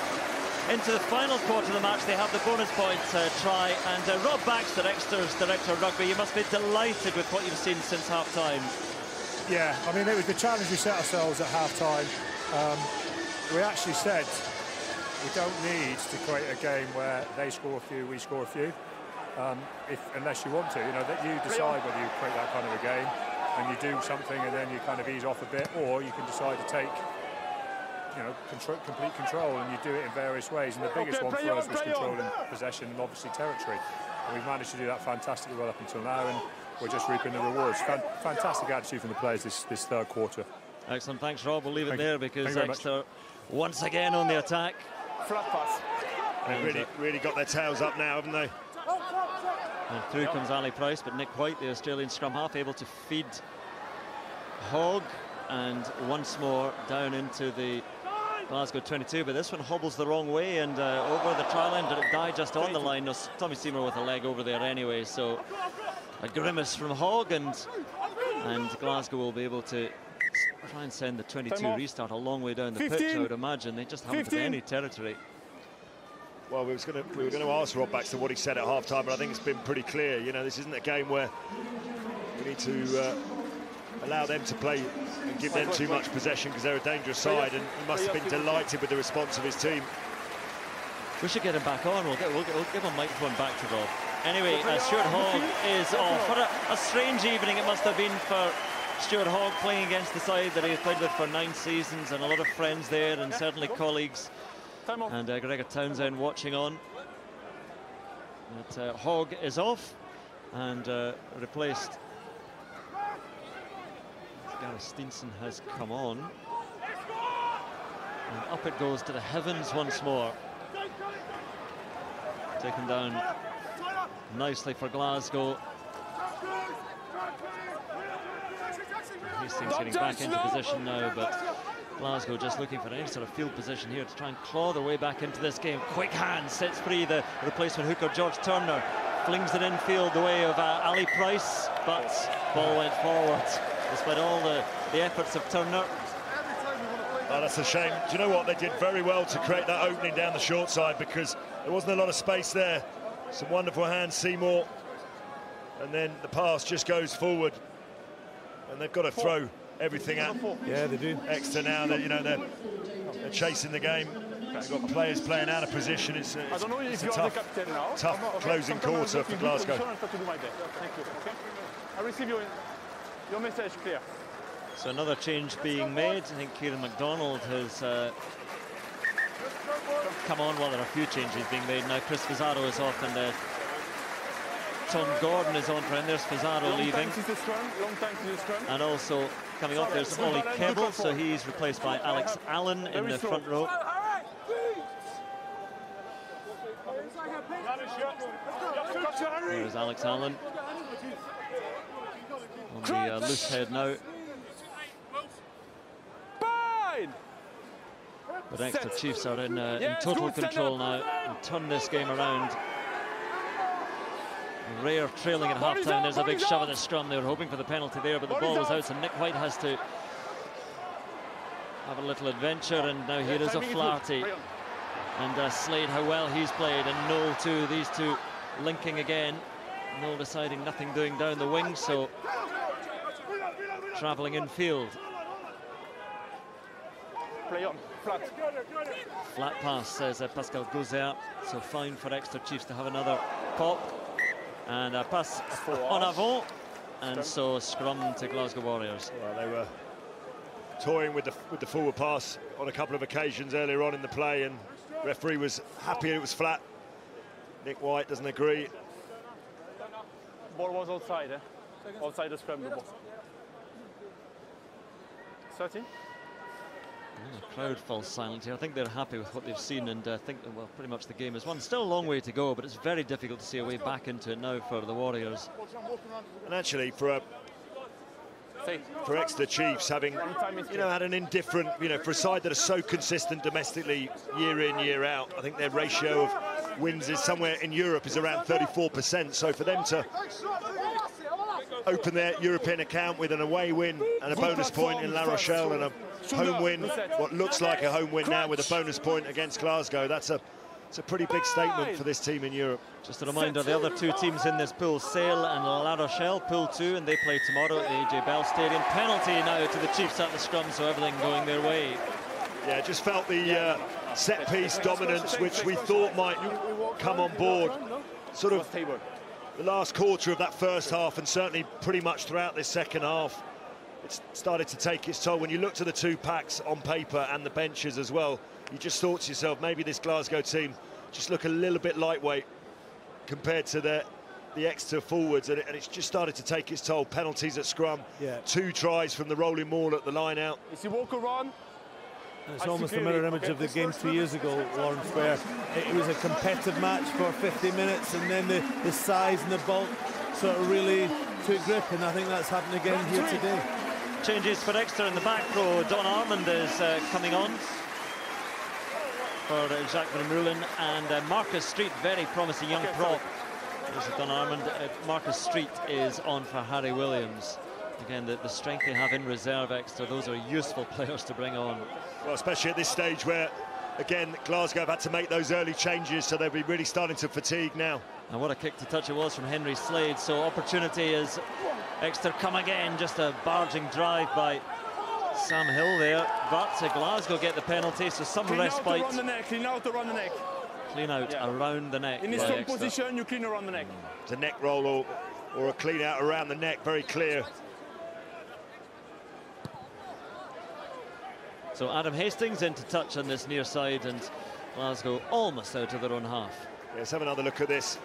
S1: Into the final quarter of the match, they have the bonus point try, and Rob Baxter, Exeter's director of rugby, you must be delighted with what you've seen since half-time.
S6: Yeah, I mean, it was the challenge we set ourselves at half-time. We actually said we don't need to create a game where they score a few, we score a few. Unless you want to, that you decide whether you create that kind of a game and you do something and then you kind of ease off a bit, or you can decide to take, complete control, and you do it in various ways. And the biggest one for us was controlling possession and obviously territory. And we've managed to do that fantastically well up until now, and we're just reaping the rewards. Fantastic attitude from the players this third quarter.
S1: Excellent, thanks Rob. We'll leave it there because Exeter once again on the attack.
S2: Flat pass.
S3: They've really got their tails up now, haven't they?
S1: And through comes Ali Price, but Nick White, the Australian scrum half, able to feed Hogg, and once more down into the Glasgow 22, but this one hobbles the wrong way and over the try line. Did it die just on the line? No, Tommy Seymour with a leg over there anyway, so a grimace from Hogg, and Glasgow will be able to try and send the 22 restart a long way down the pitch, I would imagine. They just haven't had any territory.
S3: Well, we were going to ask Rob Baxter what he said at half-time, but I think it's been pretty clear. This isn't a game where we need to allow them to play and give them too much possession, because they're a dangerous side, and he must have been delighted with the response of his team.
S1: We should get him back on. We'll give a microphone back to Rob. Anyway, Stuart Hogg is off. What a strange evening it must have been for Stuart Hogg, playing against the side that he has played with for 9 seasons, and a lot of friends there, and certainly colleagues. And Gregor Townsend watching on. But Hogg is off and replaced. Gareth Steenson has come on. And up it goes to the heavens once more. Taken down nicely for Glasgow. Hastings getting back into position now, but Glasgow just looking for any sort of field position here to try and claw their way back into this game. Quick hand sets free the replacement hooker George Turner, flings it infield the way of Ali Price, but ball went forward despite all the efforts of Turner.
S3: Oh, that's a shame. Do you know what? They did very well to create that opening down the short side, because there wasn't a lot of space there. Some wonderful hands, Seymour, and then the pass just goes forward, and they've got to throw everything at.
S4: Yeah, they do.
S3: Exeter now, they're chasing the game. They've got players playing out of position. It's a tough closing quarter for Glasgow.
S2: Thank you. Okay? I receive your message clear.
S1: So another change being made. I think Kieran MacDonald has come on. Well, there are a few changes being made now. Chris Fazaro is off, and Tom Gordon is on for him. There's Fazaro leaving. And also coming off, there's Ollie Kebble, so he's replaced by Alex Allen in the front row. There's Alex Allen on the loose head now. But Exeter Chiefs are in total control now and turn this game around. Rare trailing at half-time. There's a big shove in the scrum. They were hoping for the penalty there, but the ball was out, so Nick White has to have a little adventure, and now here is O'Flaherty. And Slade, how well he's played, and Noel too. These two linking again. Noel deciding nothing doing down the wing, so travelling infield.
S2: Play on, flat.
S1: Flat pass, says Pascal Gauzet. So fine for Exeter Chiefs to have another pop. And a pass en avant. and so scrum to Glasgow Warriors.
S3: Well, they were toying with the forward pass on a couple of occasions earlier on in the play, and referee was happy it was flat. Nick White doesn't agree.
S2: Ball was outside, outside the scrum. 13.
S1: The crowd falls silent here. I think they're happy with what they've seen, and I think, well, pretty much the game is won. Still a long way to go, but it's very difficult to see a way back into it now for the Warriors.
S3: And actually, for Exeter Chiefs, having had an indifferent, for a side that are so consistent domestically year in, year out, I think their ratio of wins is somewhere in Europe is around 34%. So for them to open their European account with an away win and a bonus point in La Rochelle and a home win, what looks like a home win now with a bonus point against Glasgow, it's a pretty big statement for this team in Europe.
S1: Just a reminder, the other two teams in this pool, Sale and La Rochelle, Pool 2, and they play tomorrow at the AJ Bell Stadium. Penalty now to the Chiefs at the scrum, so everything going their way.
S3: Yeah, just felt the set-piece dominance, which we thought might come on board sort of the last quarter of that first half, and certainly pretty much throughout this second half. It's started to take its toll. When you look to the two packs on paper and the benches as well, you just thought to yourself, maybe this Glasgow team just look a little bit lightweight compared to the Exeter forwards, and it's just started to take its toll. Penalties at scrum, 2 tries from the rolling maul at the line out.
S2: Is he walk around?
S4: It's almost a mirror image of the game 2 years ago, Lawrence, where it was a competitive match for 50 minutes, and then the size and the bulk sort of really took grip, and I think that's happened again here today.
S1: Changes for Exeter in the back row. Don Armand is coming on for Jacques Van Meulen, and Marcus Street, very promising young prop. There's Don Armand. Marcus Street is on for Harry Williams. Again, the strength they have in reserve, Exeter, those are useful players to bring on.
S3: Well, especially at this stage where, again, Glasgow have had to make those early changes, so they'll be really starting to fatigue now.
S1: And what a kick to touch it was from Henry Slade. So opportunity as Exeter come again, just a barging drive by Sam Hill there. But Glasgow get the penalty, so some respite.
S2: Clean out around the neck, clean out around the neck.
S1: Clean out around the neck.
S2: In a strong position, you clean around the neck.
S3: It's a neck roll or a clean out around the neck, very clear.
S1: So Adam Hastings into touch on this near side, and Glasgow almost out of their own half.
S3: Let's have another look at this.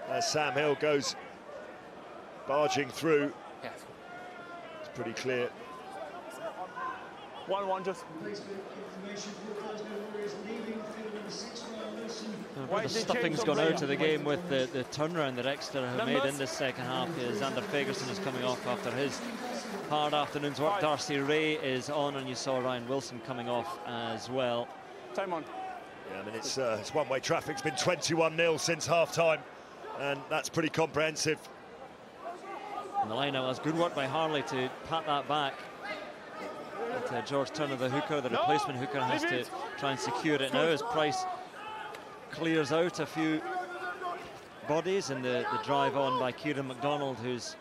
S3: As Sam Hill goes barging through. It's pretty clear.
S2: 1-1 just.
S1: The stuffing's gone out of the game with the turnaround that Exeter have made in this second half. Xander Fagerson is coming off after his hard afternoon's work. Darcy Ray is on, and you saw Ryan Wilson coming off as well.
S2: Time on.
S3: Yeah, I mean, it's one-way traffic. It's been 21-0 since half-time, and that's pretty comprehensive.
S1: And the line out was good work by Harley to pat that back. But George Turner, the hooker, the replacement hooker, has to try and secure it now as Price clears out a few bodies, and the drive on by Kieran MacDonald, who's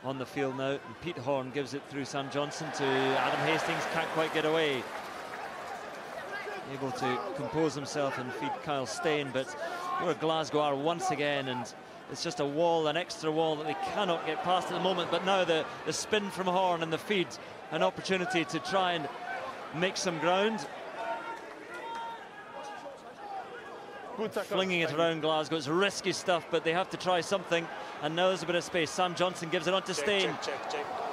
S1: on the field now. And Pete Horn gives it through Sam Johnson to Adam Hastings, can't quite get away. Able to compose himself and feed Kyle Steyn, but where Glasgow are once again, and it's just a wall, an extra wall that they cannot get past at the moment. But now the spin from Horn and the feed, an opportunity to try and make some ground. Flinging it around Glasgow, it's risky stuff, but they have to try something. And now there's a bit of space. Sam Johnson gives it on to Steyn.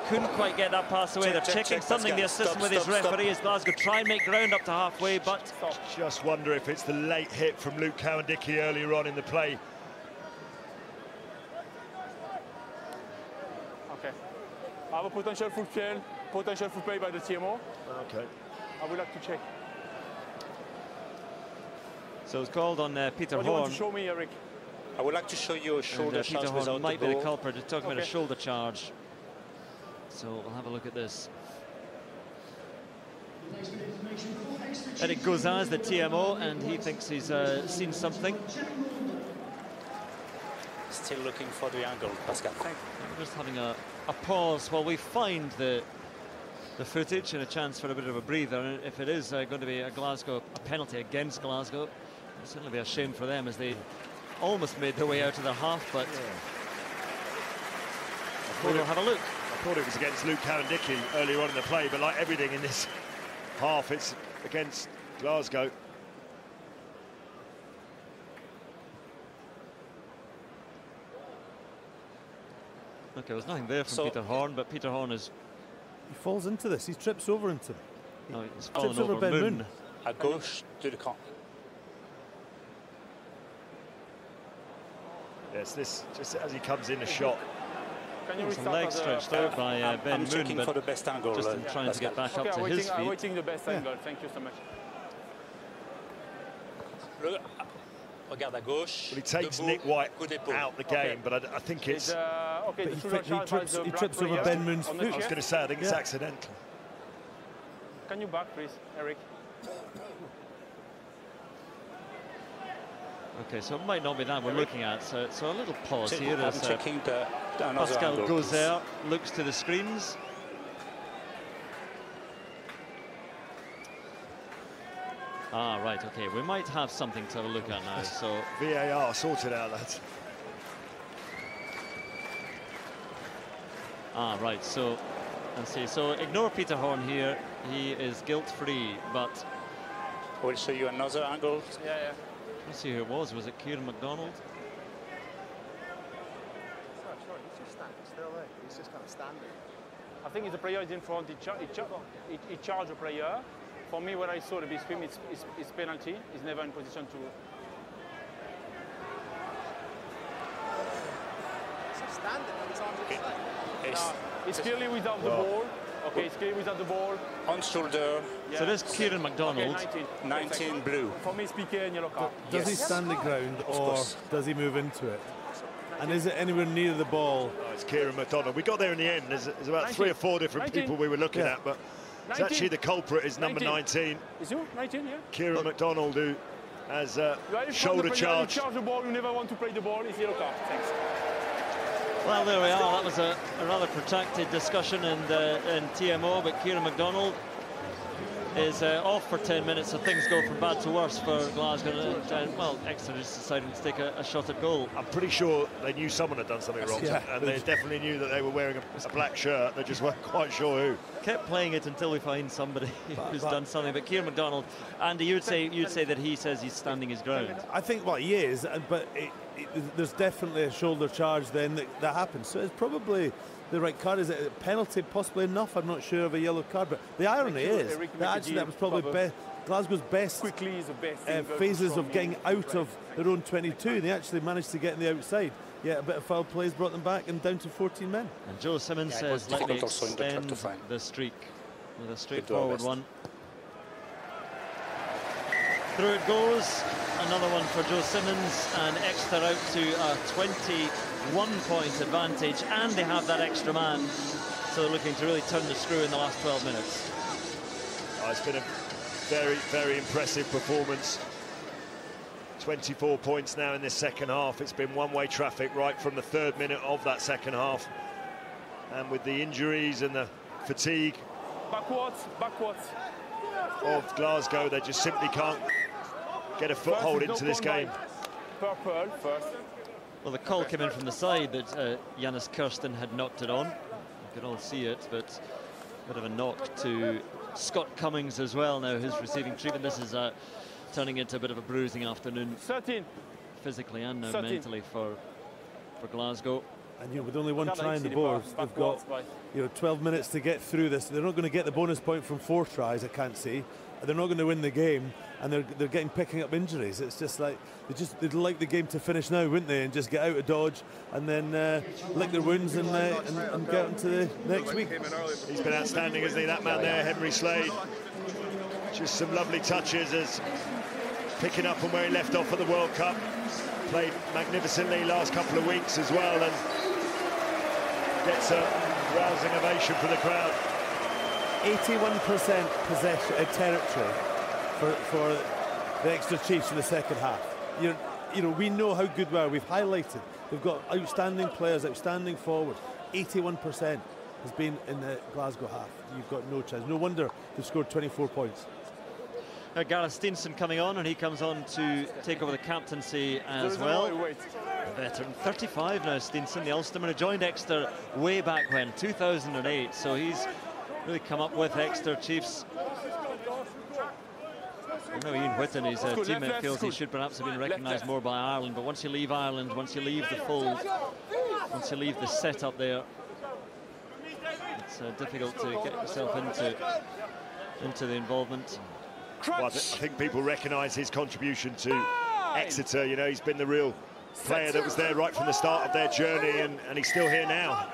S1: Couldn't quite get that pass away. They're checking something, the assistant with his referee as Glasgow try and make ground up to halfway, but...
S3: Just wonder if it's the late hit from Luke Cowan-Dickey earlier on in the play.
S2: Okay. I have a potential full play by the TMO.
S3: Okay.
S2: I would like to check.
S1: So it's called on Peter Horn.
S2: What do you want to show me, Eric?
S5: I would like to show you a shoulder charge
S1: Peter Horn
S5: without
S1: might
S5: the
S1: be
S5: ball.
S1: the culprit. They're talking about a shoulder charge. So we'll have a look at this. Eric Gozaz, the TMO, and he thinks he's seen something.
S5: Still looking for the angle, Pascal.
S1: We're just having a pause while we find the footage and a chance for a bit of a breather. And if it is going to be a penalty against Glasgow, it'll certainly be a shame for them as they almost made their way out of their half, but we'll have a look.
S3: I thought it was against Luke Cowan-Dickey earlier on in the play, but like everything in this half, it's against Glasgow.
S1: Okay, there's nothing there from Peter Horn, but Peter Horn is...
S4: He falls into this. He trips over into it.
S1: No, he's fallen over
S4: Ben Moon.
S5: À gauche de l'écran.
S3: Yes, this just as he comes in a shot.
S1: Some legs stretched out by Ben Moon,
S5: checking
S1: but
S5: for the best angle,
S1: just in trying to get back up to his feet.
S2: I'm waiting the best angle. Thank you so much.
S5: Regarde à gauche.
S3: Well, he takes Nick White out the game, but I think it's...
S2: Okay,
S4: he trips over Ben Moon's foot.
S3: I was going to say, I think it's accidental.
S2: Can you back, please, Eric?
S1: Okay, so it might not be that we're looking at. So a little pause here as
S5: checking
S1: Pascal Gauzer looks to the screens. Ah, right, okay, we might have something to have a look at now. So
S3: VAR sorted out, lads.
S1: Ah, right, so let's see. So ignore Peter Horn here. He is guilt-free, but
S5: I will show you another angle.
S2: Yeah.
S1: let's see who it was. Was it Kieran MacDonald?
S7: Sorry, he's just standing still there. He's just kind of standing.
S2: I think the player is in front. He charged the player. For me, when I saw the big screen, it's penalty. He's never in position to.
S7: He's just standing every time he's playing.
S2: It's clearly without the ball. Okay, it's clearly without the ball.
S5: On shoulder.
S1: Yeah. So there's Kieran MacDonald.
S2: Okay,
S5: 19 blue.
S2: For me, it's PK and yellow card.
S4: Does he stand the ground or does he move into it? And is it anywhere near the ball?
S3: Oh, it's Kieran MacDonald. We got there in the end. There's about 3 or 4 different people we were looking at, but it's actually the culprit is number 19.
S2: Is you 19? Yeah.
S3: Kieran MacDonald, who has shoulder charge.
S2: You charge the ball. You never want to play the ball. It's yellow card. Thanks.
S1: Well, there we are. That was a rather protracted discussion in TMO, but Kieran MacDonald is off for 10 minutes, so things go from bad to worse for Glasgow. Well, Exeter just decided to take a shot at goal.
S3: I'm pretty sure they knew someone had done something wrong, and they definitely knew that they were wearing a black shirt. They just weren't quite sure who.
S1: Kept playing it until we find somebody who's done something. But Kieran MacDonald, Andy, you'd say that he says he's standing his ground.
S4: I think, well, he is, but there's definitely a shoulder charge then that happens. So it's probably the right card. Is it a penalty? Possibly enough. I'm not sure of a yellow card. But the irony is that actually that was probably Glasgow's best phases of getting out of their own 22. They actually managed to get in the outside. Yeah, a bit of foul plays brought them back and down to 14 men.
S1: And Joe Simmons says, let me extend the streak with a straightforward one. Through it goes. Another one for Joe Simmons, and Exeter out to a 21-point advantage, and they have that extra man, so they're looking to really turn the screw in the last 12 minutes.
S3: Oh, it's been a very, very impressive performance. 24 points now in this second half. It's been one-way traffic right from the 3rd minute of that second half, and with the injuries and the fatigue
S2: Backwards.
S3: of Glasgow, they just simply can't get a foothold into this game.
S2: Purple first.
S1: Well, the call came in from the side that Janus Kirsten had knocked it on. You could all see it, but a bit of a knock to Scott Cummings as well. Now his receiving treatment. This is turning into a bit of a bruising afternoon.
S2: 13.
S1: Physically and now mentally for Glasgow.
S4: And with only one try on the board, they've got 12 minutes to get through this. They're not going to get the bonus point from 4 tries, I can't see. They're not going to win the game, and they're picking up injuries. It's just like they'd like the game to finish now, wouldn't they? And just get out of Dodge and then lick their wounds and get into the next week.
S3: He's been outstanding, isn't he? That man there, Henry Slade. Just some lovely touches as picking up on where he left off at the World Cup. Played magnificently last couple of weeks as well, and gets a rousing ovation from the crowd.
S4: 81% possession territory for the Exeter Chiefs in the second half. We know how good we are. We've highlighted they've got outstanding players, outstanding forwards. 81% has been in the Glasgow half. You've got no chance. No wonder they've scored 24 points.
S1: Gareth Steenson coming on, and he comes on to take over the captaincy as well. Veteran, 35 now, Steenson, the Ulsterman who joined Exeter way back when, 2008. So he's really come up with Exeter Chiefs. I know Ian Whitten, his teammate, feels he should perhaps have been recognised more by Ireland, but once you leave Ireland, once you leave the fold, once you leave the setup there, it's difficult to get yourself into the involvement.
S3: Well, I think people recognise his contribution to Exeter. You know, he's been the real player that was there right from the start of their journey, and he's still here now.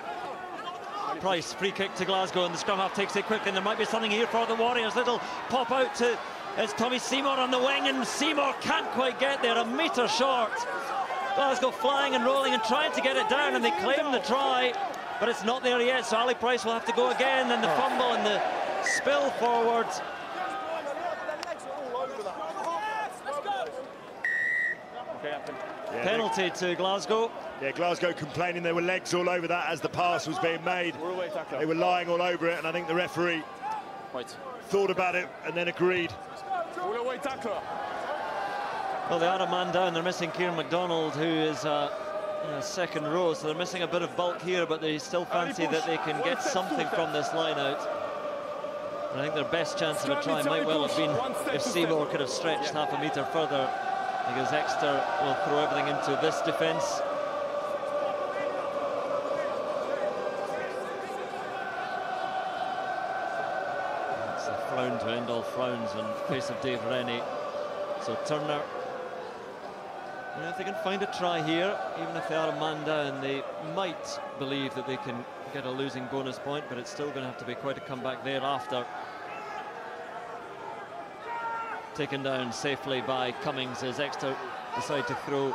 S1: Price, free kick to Glasgow, and the scrum half takes it quickly, and there might be something here for the Warriors. Little pop out to it's Tommy Seymour on the wing, and Seymour can't quite get there, a metre short. Glasgow flying and rolling and trying to get it down, and they claim the try, but it's not there yet, so Ali Price will have to go again, and the fumble and the spill forward.
S3: Yeah,
S1: penalty to Glasgow.
S3: Yeah, Glasgow complaining there were legs all over that as the pass was being made. They were lying all over it, and I think the referee thought about it and then agreed.
S1: Well, they are a man down. They're missing Kieran MacDonald, who is second row, so they're missing a bit of bulk here, but they still fancy that they can get something from this line out. And I think their best chance of a try might well have been if Seymour could have stretched half a metre further, because Exeter will throw everything into this defence. It's a frown to end all frowns in face of Dave Rennie. So Turner, you know, if they can find a try here, even if they are a man down, they might believe that they can get a losing bonus point, but it's still going to have to be quite a comeback thereafter. Taken down safely by Cummings as Exeter decide to throw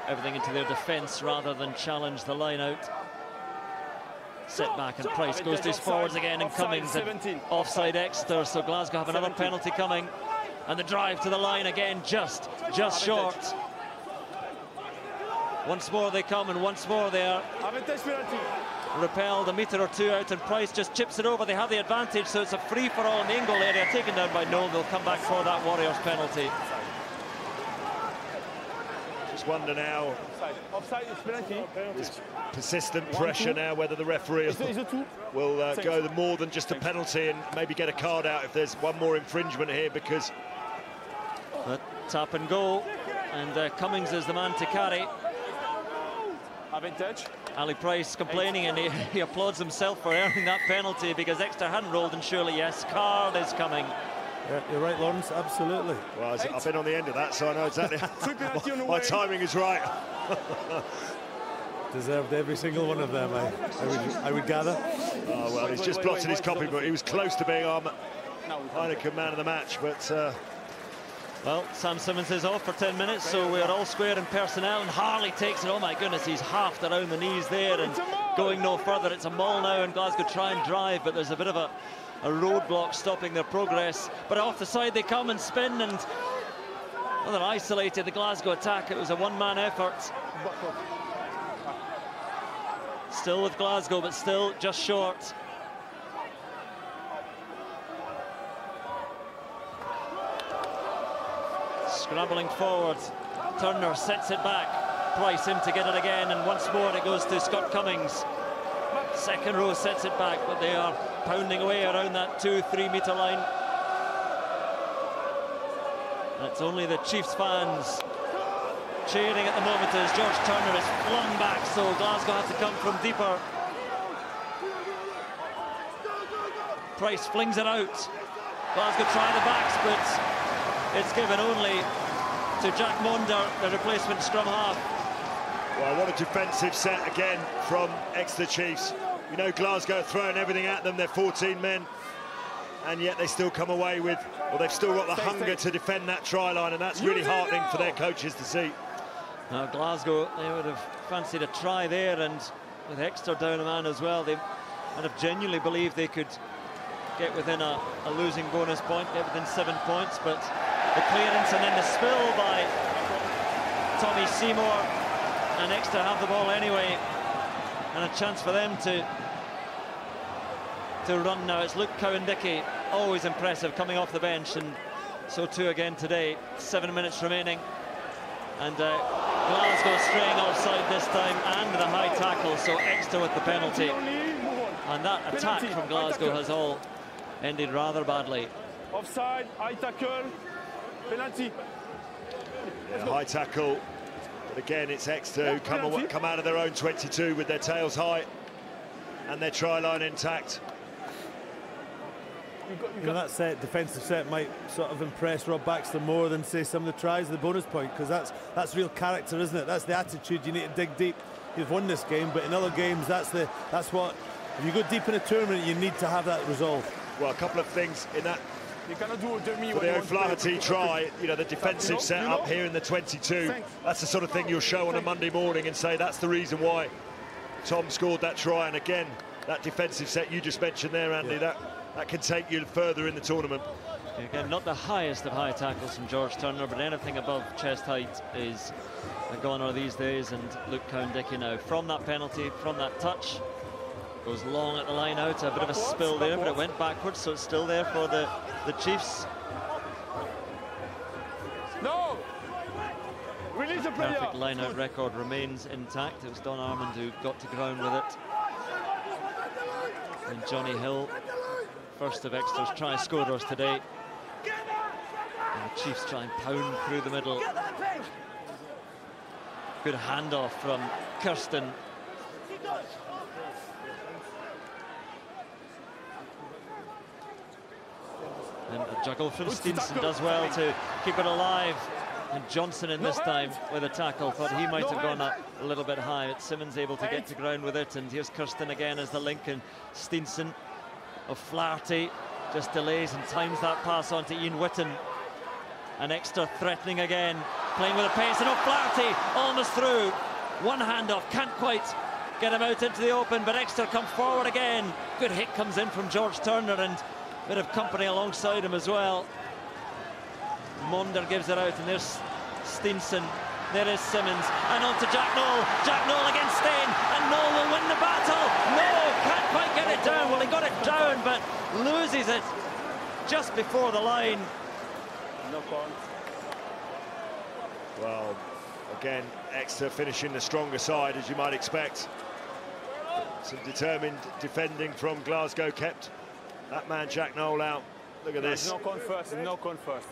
S1: everything into their defence rather than challenge the line out. Set back, and Price goes to his forwards again, and Cummings and offside Exeter, so Glasgow have another penalty coming, and the drive to the line again just short. Once more they come, and once more they are repelled a metre or two out, and Price just chips it over. They have the advantage, so it's a free-for-all in the in-goal area, taken down by Noel. They'll come back for that Warriors penalty.
S3: Just wonder now, this persistent pressure now, whether the referee will go more than just a penalty and maybe get a card out if there's one more infringement here, because
S1: tap and go, and Cummings is the man to carry. Ali Price complaining, and he applauds himself for earning that penalty, because Exeter hadn't rolled, and surely yes, card is coming.
S4: Yeah, you're right, Lawrence, absolutely.
S3: Well, I've been on the end of that, so I know exactly. My timing is right.
S4: Deserved every single one of them, I would gather.
S3: Oh, well, he's just blotted his copy, but he was close to being our Heineken man of the match, but...
S1: Well, Sam Simmons is off for 10 minutes, so we're all square in personnel, and Harley takes it. Oh my goodness, he's halved around the knees there and going no further. It's a maul now, and Glasgow try and drive, but there's a bit of a roadblock stopping their progress. But off the side they come and spin, and well, they're isolated, the Glasgow attack. It was a one-man effort. Still with Glasgow, but still just short. Scrambling forward, Turner sets it back, Price in to get it again, and once more it goes to Scott Cummings. Second row sets it back, but they are pounding away around that 2-3 metre line. And it's only the Chiefs fans cheering at the moment as George Turner is flung back, so Glasgow have to come from deeper. Price flings it out. Glasgow try the backs, but it's given only to Jack Monder, the replacement scrum half.
S3: Well, what a defensive set again from Exeter Chiefs. You know, Glasgow throwing everything at them. They're 14 men, and yet they still come away with, well, they've still got the hunger to defend that try line, and that's really heartening for their coaches to see.
S1: Now, Glasgow, they would have fancied a try there, and with Exeter down a man as well, they would have genuinely believed they could get within a losing bonus point, get within 7 points, but the clearance and then the spill by Tommy Seymour, and Exeter have the ball anyway, and a chance for them to run now. It's Luke Cowan-Dickey, always impressive, coming off the bench and So too again today. 7 minutes remaining. And Glasgow straying offside this time, and the high tackle, so Exeter with the penalty. And that attack from Glasgow has all ended rather badly.
S2: Offside, high tackle, penalty.
S3: Yeah, high tackle, but again it's Exeter who come out of their own 22 with their tails high and their try line intact.
S4: You know, that defensive set might sort of impress Rob Baxter more than, say, some of the tries of the bonus point, because that's real character, isn't it? That's the attitude. You need to dig deep. You've won this game, but in other games, that's what. If you go deep in a tournament, you need to have that resolve.
S3: Well, a couple of things in that.
S2: You cannot do a dummy.
S3: For the O'Flaherty try, you know, the defensive set up here in the 22. That's the sort of thing you'll show on a Monday morning and say that's the reason why Tom scored that try. And again, that defensive set you just mentioned there, Andy, that can take you further in the tournament.
S1: Again, not the highest of high tackles from George Turner, but anything above chest height is a goner these days. And Luke Cowan-Dickie now from that penalty, from that touch, goes long at the line out. A bit of a spill there, but it went backwards, so it's still there for the Chiefs.
S2: No! Release the player.
S1: Perfect line-out record remains intact. It was Don Armand who got to ground with it. And Johnny Hill, first of Exeter's try scorers today. And the Chiefs try and pound through the middle. Good handoff from Kirsten. And a juggle from Steenson does well to keep it alive. And Johnson in this time with a tackle. Thought he might have gone up a little bit high. But Simmons able to get to ground with it. And here's Kirsten again as the link. And Steenson. O'Flaherty just delays and times that pass on to Ian Whitten. And Exeter threatening again. Playing with a pace. And O'Flaherty almost through. One handoff. Can't quite get him out into the open. But Exeter come forward again. Good hit comes in from George Turner. And a bit of company alongside him as well. Monder gives it out, and there's Steenson. There is Simmons, and on to Jack Noel. Jack Noel against Stain, and Noel will win the battle. No, can't quite get it down. Well, he got it down, but loses it just before the line.
S2: No point.
S3: Well, again, Exeter finishing the stronger side, as you might expect. Some determined defending from Glasgow kept that man Jack Noel out. Look at this.
S2: No con first, no con first.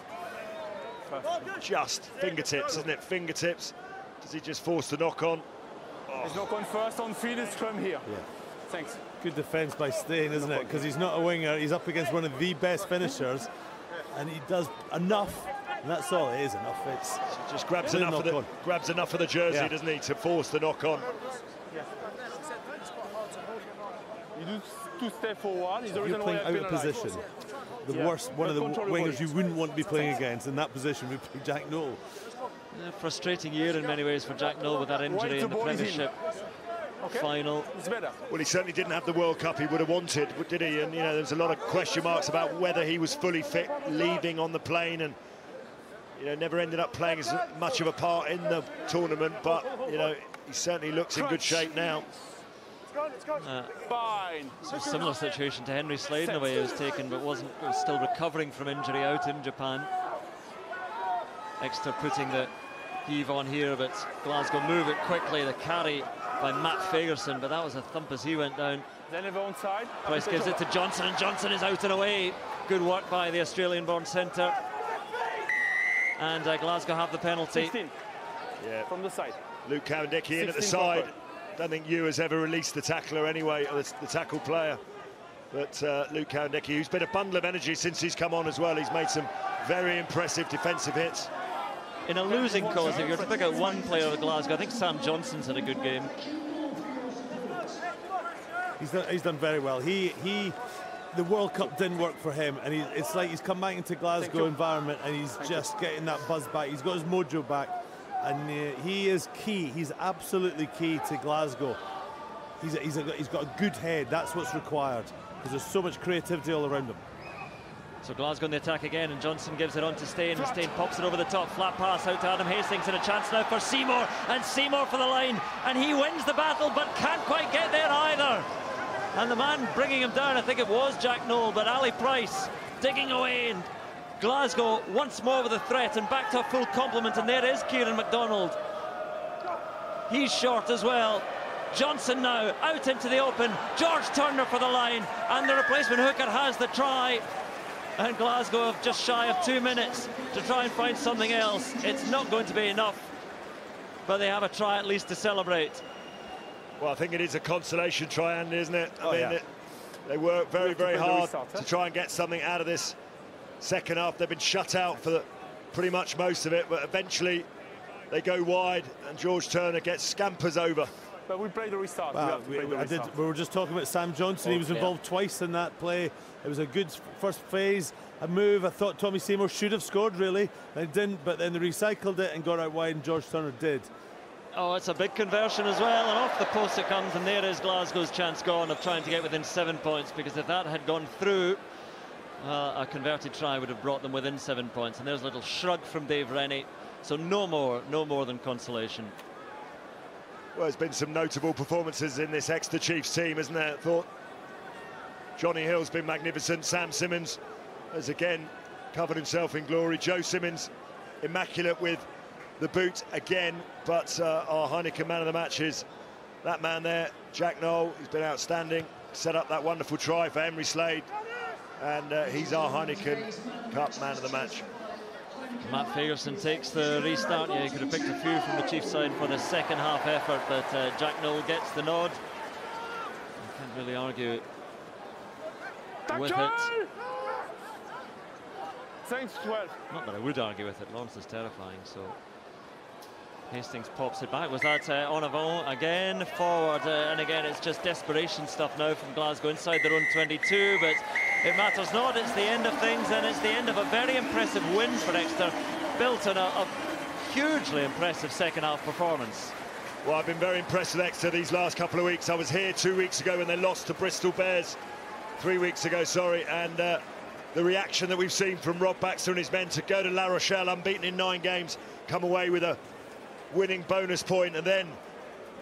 S3: Just fingertips, isn't it? Fingertips. Does he just force the knock on?
S2: Oh. There's no con first on field scrum here. Yeah. Thanks.
S4: Good defence by Stain, isn't it? Because he's not a winger. He's up against one of the best finishers, and he does enough. And that's all it is, enough. It's
S3: just grabs enough of the jersey, doesn't he, to force the knock on.
S2: Yeah. You do 2 steps forward.
S4: If you're playing out of position, the worst, one of the wingers you wouldn't want to be playing against in that position would be Jack Noel.
S1: Yeah, frustrating year in many ways for Jack Noel with that injury in the Premiership final.
S3: Well, he certainly didn't have the World Cup he would have wanted, did he? And, you know, there's a lot of question marks about whether he was fully fit leaving on the plane, and, you know, never ended up playing as much of a part in the tournament, but, you know, he certainly looks in good shape now.
S1: Some similar situation to Henry Slade in the way he was taken, but was still recovering from injury out in Japan. Exeter putting the heave on here, but Glasgow move it quickly. The carry by Matt Fagerson, but that was a thump as he went down. Price gives it to Johnson, and Johnson is out and away. Good work by the Australian-born centre. And Glasgow have the penalty.
S3: Yeah,
S2: from the side.
S3: Luke Cowan-Dickie in at the side. Don't think Ewe has ever released the tackler anyway, or the tackle player. But Luke Cowan-Dickie, who's been a bundle of energy since he's come on as well. He's made some very impressive defensive hits.
S1: In a losing cause, if you're to pick out one player of Glasgow, I think Sam Johnson's had a good game.
S4: He's done very well. The World Cup didn't work for him, and it's like he's come back into Glasgow environment, and he's just getting that buzz back. He's got his mojo back. And he is key. He's absolutely key to Glasgow. He's got a good head. That's what's required, because there's so much creativity all around him.
S1: So Glasgow in the attack again, and Johnson gives it on to Stain, and Stain pops it over the top. Flat pass out to Adam Hastings, and a chance now for Seymour, and Seymour for the line, and he wins the battle, but can't quite get there either. And the man bringing him down, I think it was Jack Noel, but Ali Price digging away and Glasgow once more with a threat and back to a full complement, and there is Kieran MacDonald. He's short as well. Johnson now out into the open. George Turner for the line, and the replacement hooker has the try. And Glasgow have just shy of 2 minutes to try and find something else. It's not going to be enough, but they have a try at least to celebrate.
S3: Well, I think it is a consolation try, Andy, isn't it? I mean, they work very, very hard to try and get something out of this second half. They've been shut out for pretty much most of it, but eventually they go wide and George Turner scampers over.
S2: But we played the restart.
S4: Well, we were just talking about Sam Johnson. He was involved twice in that play. It was a good first phase, a move. I thought Tommy Seymour should have scored, really. They didn't, but then they recycled it and got out wide, and George Turner did. Oh,
S1: it's a big conversion as well, and off the post it comes, and there is Glasgow's chance gone of trying to get within 7 points, because if that had gone through, a converted try would have brought them within 7 points. And there's a little shrug from Dave Rennie. So no more than consolation.
S3: Well, there's been some notable performances in this Exeter Chiefs team, isn't there? I thought Johnny Hill's been magnificent. Sam Simmons has again covered himself in glory. Joe Simmons, immaculate with the boot again. But our Heineken man of the match is that man there, Jack Noel. He's been outstanding. Set up that wonderful try for Henry Slade. And he's our Heineken Cup man of the match.
S1: Matt Fagerson takes the restart. Yeah, he could have picked a few from the Chiefs side for the second half effort, but Jack Noel gets the nod. You can't really argue with it.
S2: Thanks, 12.
S1: Not that I would argue with it. Lawrence is terrifying, so Hastings pops it back. Was that en avant again, forward, and again it's just desperation stuff now from Glasgow inside their own 22, but it matters not. It's the end of things, and it's the end of a very impressive win for Exeter, built on a hugely impressive second half performance.
S3: Well, I've been very impressed with Exeter these last couple of weeks. I was here 2 weeks ago when they lost to Bristol Bears, 3 weeks ago, sorry, and the reaction that we've seen from Rob Baxter and his men to go to La Rochelle unbeaten in 9 games, come away with a winning bonus point, and then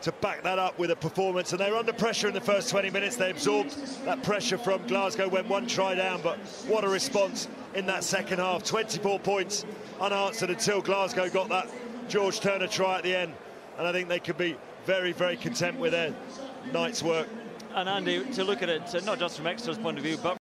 S3: to back that up with a performance. And they were under pressure in the first 20 minutes. They absorbed that pressure from Glasgow, went 1 try down, but what a response in that second half. 24 points unanswered until Glasgow got that George Turner try at the end, and I think they could be very, very content with their night's work.
S1: And Andy, to look at it not just from Exeter's point of view, but